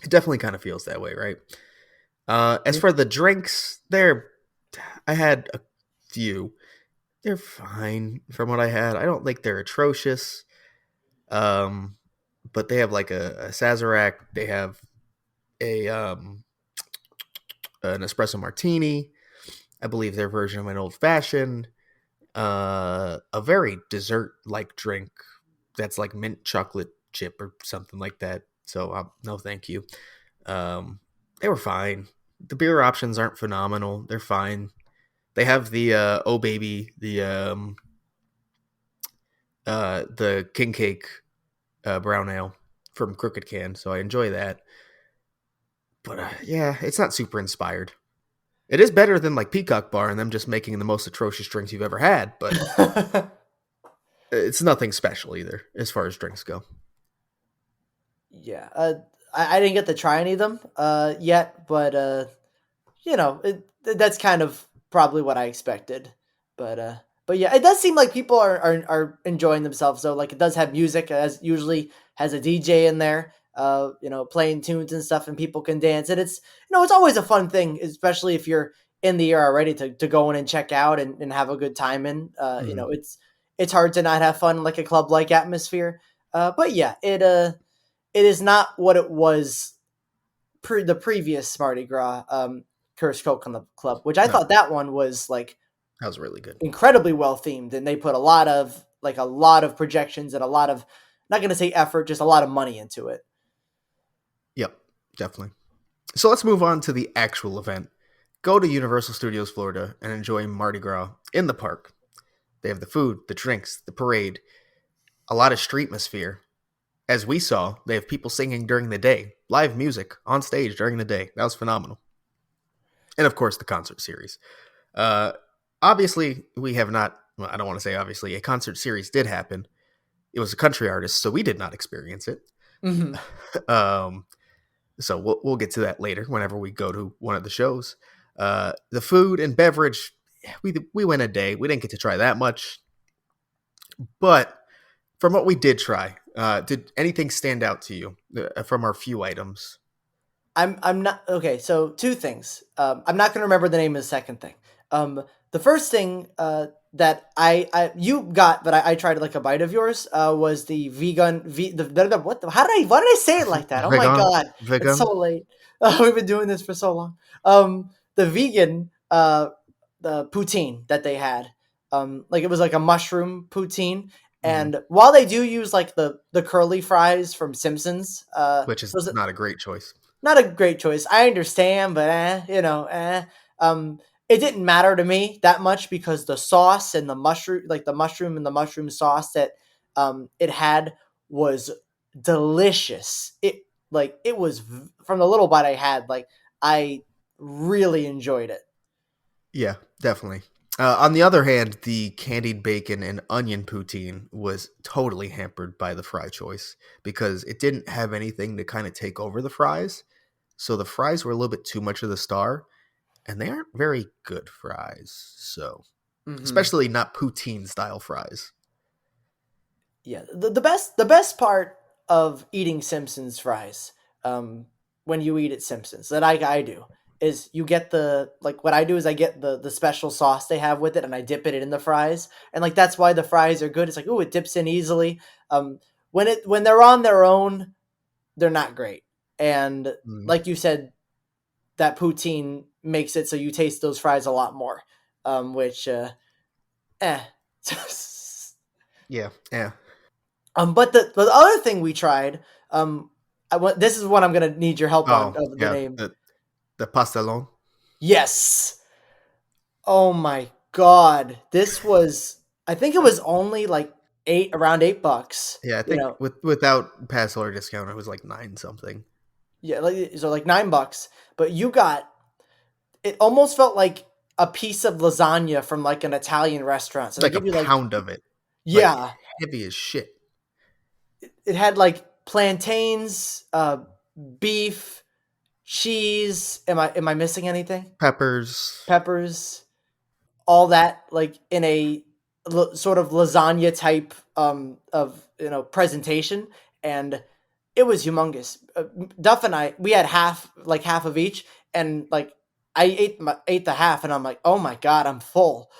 it definitely kind of feels that way, right? As for the drinks, I had a few. They're fine from what I had. I don't think they're atrocious. Um, but they have like a Sazerac. They have a an espresso martini. I believe their version of an old fashioned. A very dessert like drink that's like mint chocolate chip or something like that. So no, thank you. They were fine. The beer options aren't phenomenal. They're fine. They have the oh baby, the king cake brown ale from Crooked Can, so I enjoy that. But yeah, it's not super inspired. It is better than like Peacock Bar and them just making the most atrocious drinks you've ever had, but it's nothing special either as far as drinks go. Yeah, I didn't get to try any of them yet, but that's kind of probably what I expected. But yeah, it does seem like people are enjoying themselves. So like it does have music, as usually has a DJ in there, playing tunes and stuff, and people can dance. And it's always a fun thing, especially if you're in the year already to go in and check out and have a good time in. Mm-hmm. It's hard to not have fun like a club like atmosphere. But yeah, it is not what it was the previous Mardi Gras Cursed Coconut Club, which I No, thought that one was like that was really good. incredibly well themed, and they put a lot of projections and a lot of not going to say effort, just a lot of money into it. Yep, definitely. So let's move on to the actual event. Go to Universal Studios Florida and enjoy Mardi Gras in the park. They have the food, the drinks, the parade, a lot of streetmosphere. As we saw, they have people singing during the day, live music on stage during the day. That was phenomenal. And of course, the concert series. Uh, obviously, we have not. Well, I don't want to say obviously. A concert series did happen. It was a country artist, so we did not experience it. Hmm. um, so we'll get to that later whenever we go to one of the shows. The food and beverage, we went a day. We didn't get to try that much, but from what we did try, did anything stand out to you from our few items? I'm not okay. So two things. I'm not going to remember the name of the second thing. The first thing that I you got, but I tried like a bite of yours was the vegan. What? How did I? Why did I say it like that? Oh my Vegan, god! It's vegan. so late. We've been doing this for so long. The vegan the poutine that they had. Like it was like a mushroom poutine. Hmm. And while they do use like the curly fries from Simpsons, Which is those not a great choice. not a great choice. I understand, but Um, it didn't matter to me that much because the sauce and the mushroom, like the mushroom and the mushroom sauce that it had was delicious. It was from the little bite I had, like I really enjoyed it. Yeah, definitely. On the other hand, the candied bacon and onion poutine was totally hampered by the fry choice because it didn't have anything to kind of take over the fries. So the fries were a little bit too much of the star, and they aren't very good fries. So, Hmm. especially not poutine style fries. Yeah, the best part of eating Simpsons fries, um, when you eat at Simpsons that I do is you get the like what I do is I get the special sauce they have with it and I dip it in the fries and like that's why the fries are good. It's like oh it dips in easily. When they're on their own they're not great and Mm, like you said that poutine makes it so you taste those fries a lot more, which eh. yeah, yeah. But the other thing we tried, this is what I'm gonna need your help on Oh, of the yeah. name. The pastelon. Yes. Oh my god, this was. I think it was only like around $8. Yeah, I You think know, without pass or discount, it was like nine something. yeah, like $9. But you got it. Almost felt like a piece of lasagna from like an Italian restaurant. So they Like a give you like pound of it, like yeah, heavy as shit. it had like plantains, beef, cheese. Am I missing anything? Peppers. Peppers, all that like in a sort of lasagna type of presentation, and it was humongous. Duff and I we had half of each, and like I ate the half, and I'm like, oh my god, I'm full.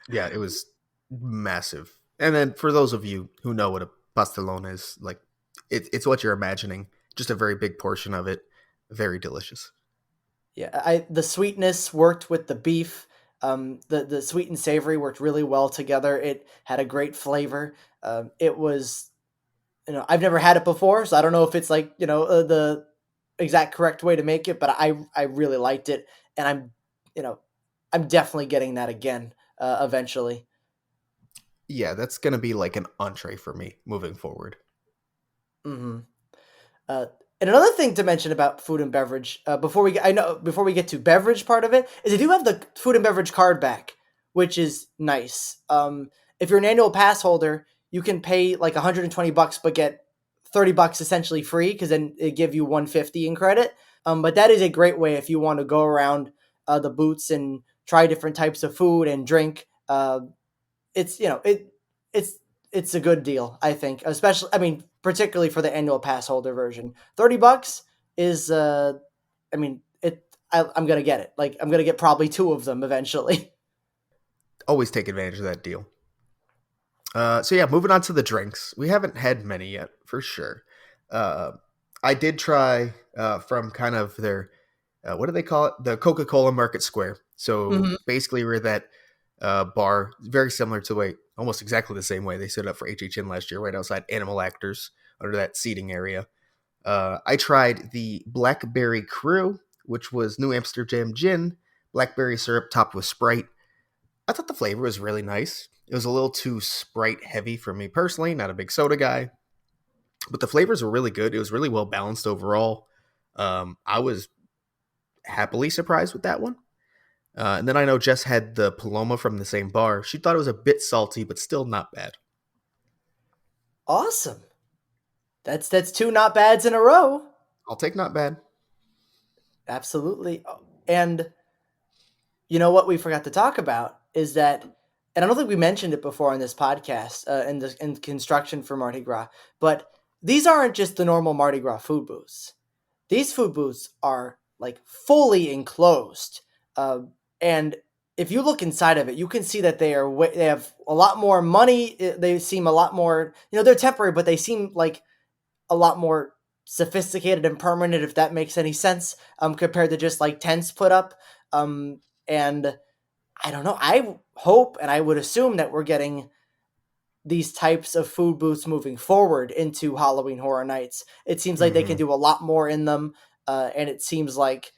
Yeah, it was massive. And then for those of you who know what a pastelone is, like it's what you're imagining. Just a very big portion of it. Very delicious. Yeah, I the sweetness worked with the beef. The sweet and savory worked really well together. It had a great flavor. It was I've never had it before, so I don't know if it's like the exact correct way to make it, but I really liked it, and you know I'm definitely getting that again eventually. Yeah, that's gonna be like an entree for me moving forward. Hmm. Uh, and another thing to mention about food and beverage before we get to beverage part of it is they do have the food and beverage card back, which is nice. If you're an annual pass holder, you can pay like $120 but get $30 essentially free because then it give you 150 in credit. But that is a great way if you want to go around the booths and try different types of food and drink. It's it's it's a good deal, I think, especially I mean particularly for the annual pass holder version. $30 is I mean I'm gonna get it, like I'm gonna get probably two of them eventually. Always take advantage of that deal. So yeah, moving on to the drinks. We haven't had many yet, for sure. Uh, I did try from kind of their what do they call it? The Coca Cola Market Square. So Hmm. basically, we're that bar, very similar to the way, almost exactly the same way they set up for HHN last year, right outside Animal Actors, under that seating area. I tried the Blackberry Crew, which was New Amsterdam gin, blackberry syrup topped with Sprite. I thought the flavor was really nice. It was a little too Sprite heavy for me personally, not a big soda guy, but the flavors were really good. It was really well balanced overall. I was happily surprised with that one. And then I know Jess had the Paloma from the same bar. She thought it was a bit salty, but still not bad. Awesome. That's two not bads in a row. I'll take not bad. Absolutely. And you know what we forgot to talk about is that, and I don't think we mentioned it before on this podcast in construction for Mardi Gras, but these aren't just the normal Mardi Gras food booths. These food booths are like fully enclosed, uh, and if you look inside of it, you can see that they have a lot more money. They seem a lot more, they're temporary, but they seem like a lot more sophisticated and permanent, if that makes any sense, compared to just like tents put up. And I don't know. I hope and I would assume that we're getting these types of food booths moving forward into Halloween Horror Nights. It seems like they can Hmm. do a lot more in them, and it seems like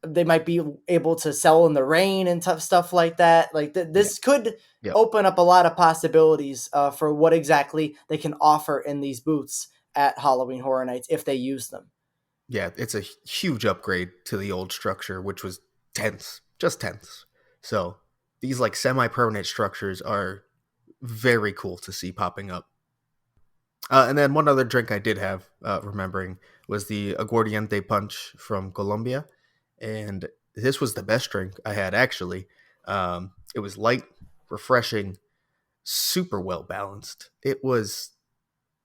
they might be able to sell in the rain and tough stuff like that. Like Yeah. this could Yep. open up a lot of possibilities for what exactly they can offer in these booths at Halloween Horror Nights if they use them. Yeah, it's a huge upgrade to the old structure, which was tents, just tents. So these like semi-permanent structures are very cool to see popping up. And then one other drink I did have, remembering, was the aguardiente punch from Colombia, and this was the best drink I had actually. It was light, refreshing, super well balanced. It was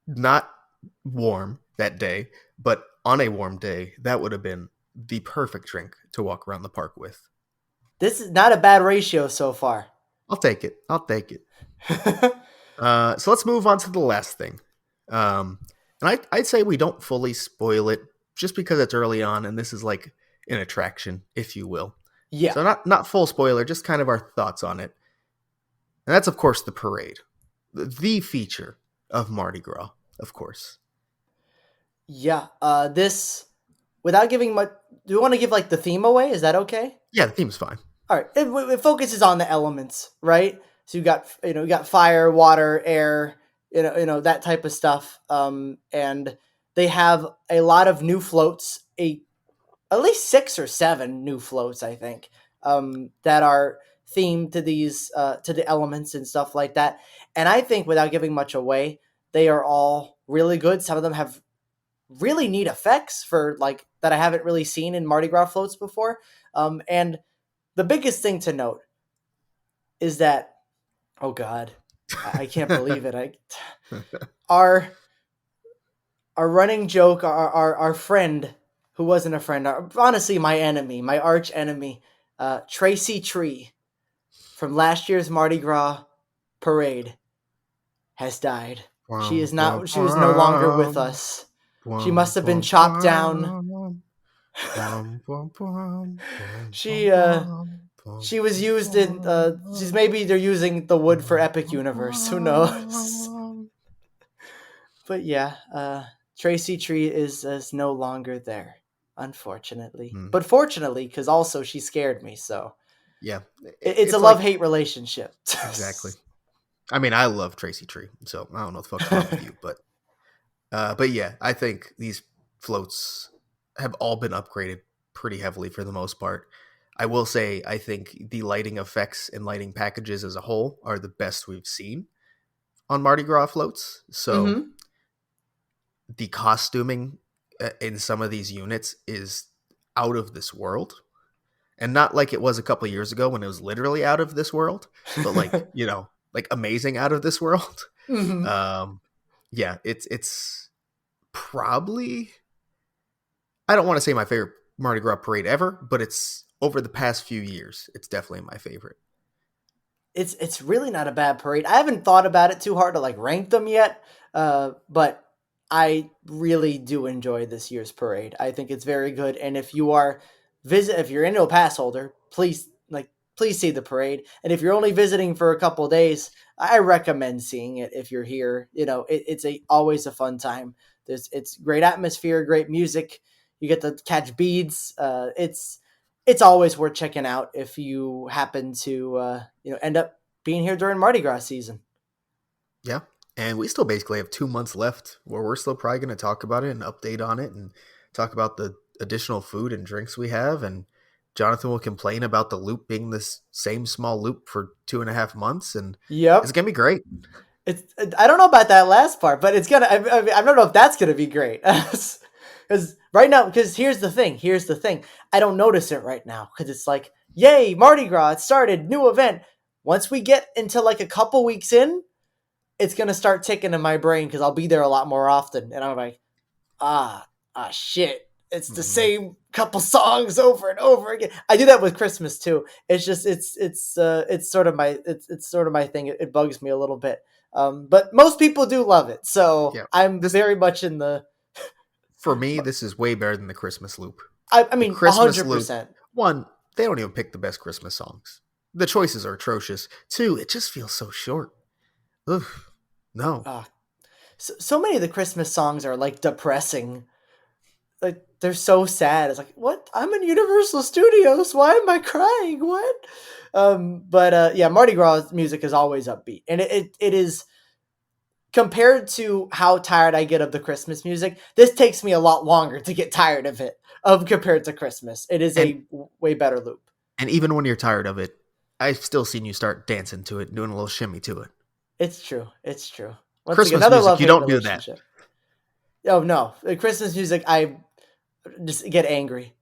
not warm that day, but on a warm day, that would have been the perfect drink to walk around the park with. This is not a bad ratio so far. I'll take it. I'll take it. So let's move on to the last thing. And I'd say we don't fully spoil it just because it's early on and this is like an attraction, if you will. Yeah. So not full spoiler, just kind of our thoughts on it. And that's of course the parade, the feature of Mardi Gras, of course. Yeah. This, without giving much, do we want to give like the theme away? Is that okay? Yeah, the theme's fine. All right. It focuses on the elements, right? So you got fire, water, air, that type of stuff. And they have a lot of new floats, at least 6 or 7 new floats, I think, that are themed to these to the elements and stuff like that. And I think, without giving much away, they are all really good. Some of them have really neat effects for like that I haven't really seen in Mardi Gras floats before. And the biggest thing to note is that, oh God, I can't believe it. Our our running joke, our friend who wasn't a friend, honestly my enemy, my arch enemy, Tracy Tree from last year's Mardi Gras parade has died. She Bum, is bum, not. She was no longer with bum, us. She bum, must have been bum, chopped down. bum, bum, bum, bum, bum, she bum, uh bum, bum, she was used in she's maybe they're using the wood for Epic Universe, who knows. bum. But yeah, Tracy Tree is no longer there, unfortunately, Hmm. but fortunately, because also she scared me, so Yeah, it's a it's like love-hate relationship. exactly. I mean, I love Tracy Tree, so I don't know what the fuck's wrong with you, but yeah, I think these floats have all been upgraded pretty heavily for the most part. I will say, I think the lighting effects and lighting packages as a whole are the best we've seen on Mardi Gras floats. So Mm-hmm. the costuming in some of these units is out of this world. And not like it was a couple years ago when it was literally out of this world, but like, like amazing out of this world. Mm-hmm. Um, yeah, it's probably, I don't want to say my favorite Mardi Gras parade ever, but it's over the past few years. It's definitely my favorite. It's really not a bad parade. I haven't thought about it too hard to like rank them yet, but I really do enjoy this year's parade. I think it's very good, and if you're into a pass holder, please see the parade. And if you're only visiting for a couple days, I recommend seeing it if you're here. It's a always a fun time. It's great atmosphere, great music. You get to catch beads. It's always worth checking out if you happen to end up being here during Mardi Gras season. Yeah. And we still basically have 2 months left where we're still probably going to talk about it and update on it and talk about the additional food and drinks we have. And Jonathan will complain about the loop being this same small loop for 2.5 months, and it's Yep. gonna be great. It's I don't know about that last part, but it's gonna. I don't know if that's gonna be great. Because right now, because here's the thing. I don't notice it right now because it's like, yay, Mardi Gras, it started, new event. Once we get into like a couple weeks in, it's gonna start ticking in my brain because I'll be there a lot more often, and I'm like, ah, shit. It's the Mhm. same couple songs over and over again. I do that with Christmas too. It's just it's sort of my it's sort of my thing. It bugs me a little bit. But most people do love it, so Yeah, I'm this very much in the. for me, this is way better than the Christmas loop. I The mean, a Christmas hundred loop, percent. one, they don't even pick the best Christmas songs. The choices are atrocious. Two, it just feels so short. Ugh, no. Uh, so many of the Christmas songs are like depressing. Like they're so sad. It's like, what? I'm in Universal Studios. Why am I crying? What? But yeah, Mardi Gras music is always upbeat, and it is compared to how tired I get of the Christmas music. This takes me a lot longer to get tired of it. Of compared to Christmas, it is And a way better loop. even when you're tired of it, I've still seen you start dancing to it, doing a little shimmy to it. It's true. It's true. Once again, Christmas another music, love you hate don't do that. relationship. Oh no, the Christmas music, I just get angry.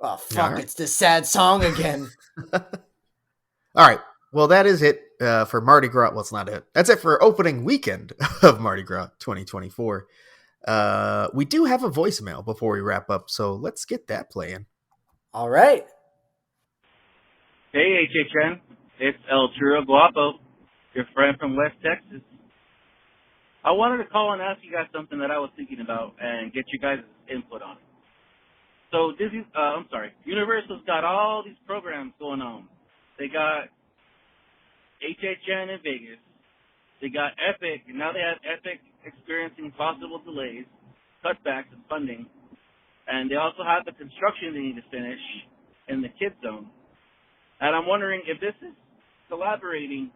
Oh All fuck! right. It's this sad song again. All right. Well, that is it for Mardi Gras. Well, it's not it. That's it for opening weekend of Mardi Gras 2024. We do have a voicemail before we wrap up, so let's get that playing. All right. Hey, HHN. It's El Churro Guapo, your friend from West Texas. I wanted to call and ask you guys something that I was thinking about and get you guys' input on it. So Universal's got all these programs going on. They got HHN in Vegas. They got Epic, and now they have Epic experiencing possible delays, cutbacks in funding. And they also have the construction they need to finish in the Kid Zone. And I'm wondering if this is collaborating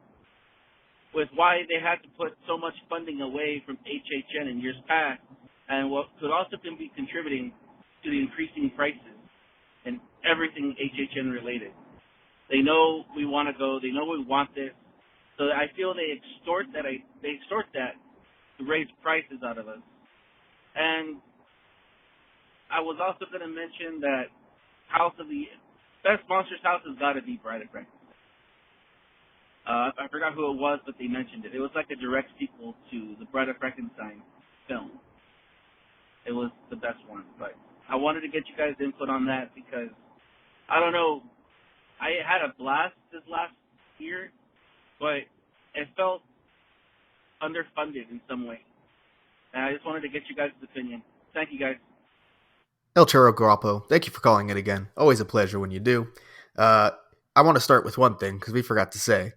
with why they had to put so much funding away from HHN in years past, and what could also be contributing to the increasing prices and everything HHN related. They know we want to go. They know we want this. So I feel they extort that to raise prices out of us. And I was also going to mention that House of the Best Monsters House has got to be Bride of Frankenstein. I forgot who it was, but they mentioned it. It was like a direct sequel to the Bride of Frankenstein film. It was the best one, but I wanted to get you guys' input on that because, I don't know, I had a blast this last year, but it felt underfunded in some way. And I just wanted to get you guys' opinion. Thank you, guys. El Churro Guapo, thank you for calling it again. Always a pleasure when you do. Uh, I want to start with one thing because we forgot to say.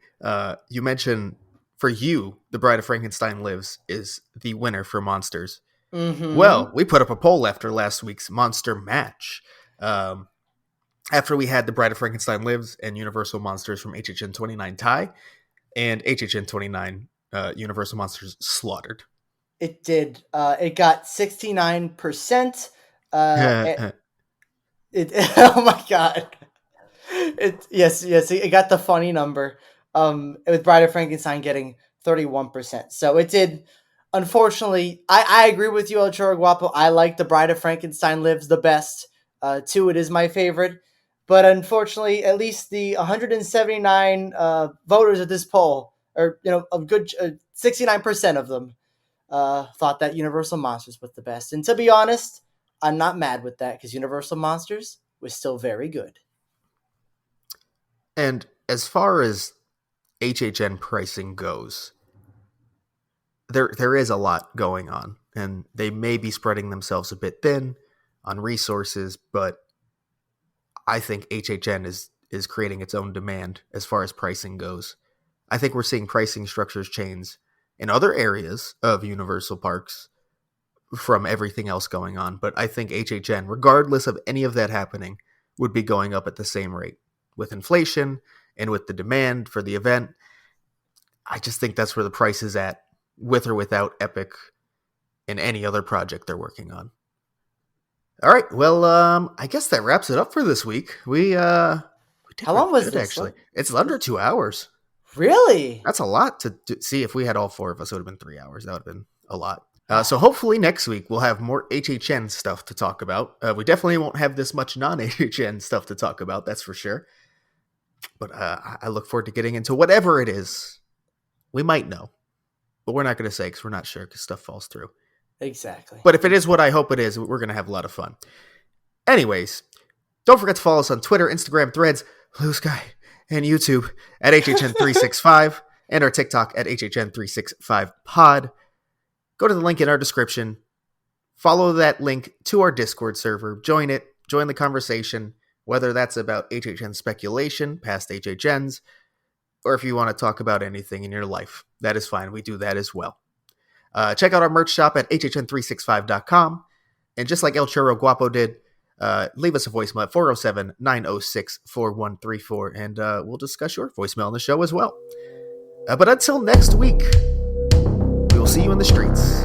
You mentioned for you, The Bride of Frankenstein Lives is the winner for Monsters. Mm-hmm. Well, we put up a poll after last week's Monster Match. After we had The Bride of Frankenstein Lives and Universal Monsters from HHN 29 tie, and HHN 29 Universal Monsters slaughtered. It did. It got 69%. It, it oh my god. It yes, it got the funny number. With Bride of Frankenstein getting 31%. So it did. Unfortunately, I agree with you, El Choro Guapo. I like the Bride of Frankenstein Lives the best. Two, it is my favorite. But unfortunately, at least the 179 voters at this poll, or a good 69% of them, thought that Universal Monsters was the best. And to be honest, I'm not mad with that because Universal Monsters was still very good. And as far as HHN pricing goes, there is a lot going on, and they may be spreading themselves a bit thin on resources, but I think HHN is creating its own demand as far as pricing goes. I think we're seeing pricing structures change in other areas of Universal Parks from everything else going on, but I think HHN, regardless of any of that happening, would be going up at the same rate. With inflation and with the demand for the event, I just think that's where the price is at, with or without Epic and any other project they're working on. All right. Well, I guess that wraps it up for this week. We did How really long was good this? actually. It's under 2 hours. Really? That's a lot to see. If we had all four of us, it would have been 3 hours. That would have been a lot. So Oh, hopefully next week we'll have more HHN stuff to talk about. We definitely won't have this much non-HHN stuff to talk about. That's for sure. But I look forward to getting into whatever it is. We might know, but we're not going to say because we're not sure because stuff falls through. exactly. But if it is what I hope it is, we're going to have a lot of fun. Anyways, don't forget to follow us on Twitter, Instagram, Threads, Blue Sky, and YouTube at HHN365 and our TikTok at HHN365pod. Go to the link in our description. Follow that link to our Discord server. Join it. Join the conversation, whether that's about HHN speculation, past HHNs, or if you want to talk about anything in your life. That is fine. We do that as well. Check out our merch shop at HHN365.com. And just like El Churro Guapo did, leave us a voicemail at 407-906-4134, and we'll discuss your voicemail on the show as well. But until next week, we will see you in the streets.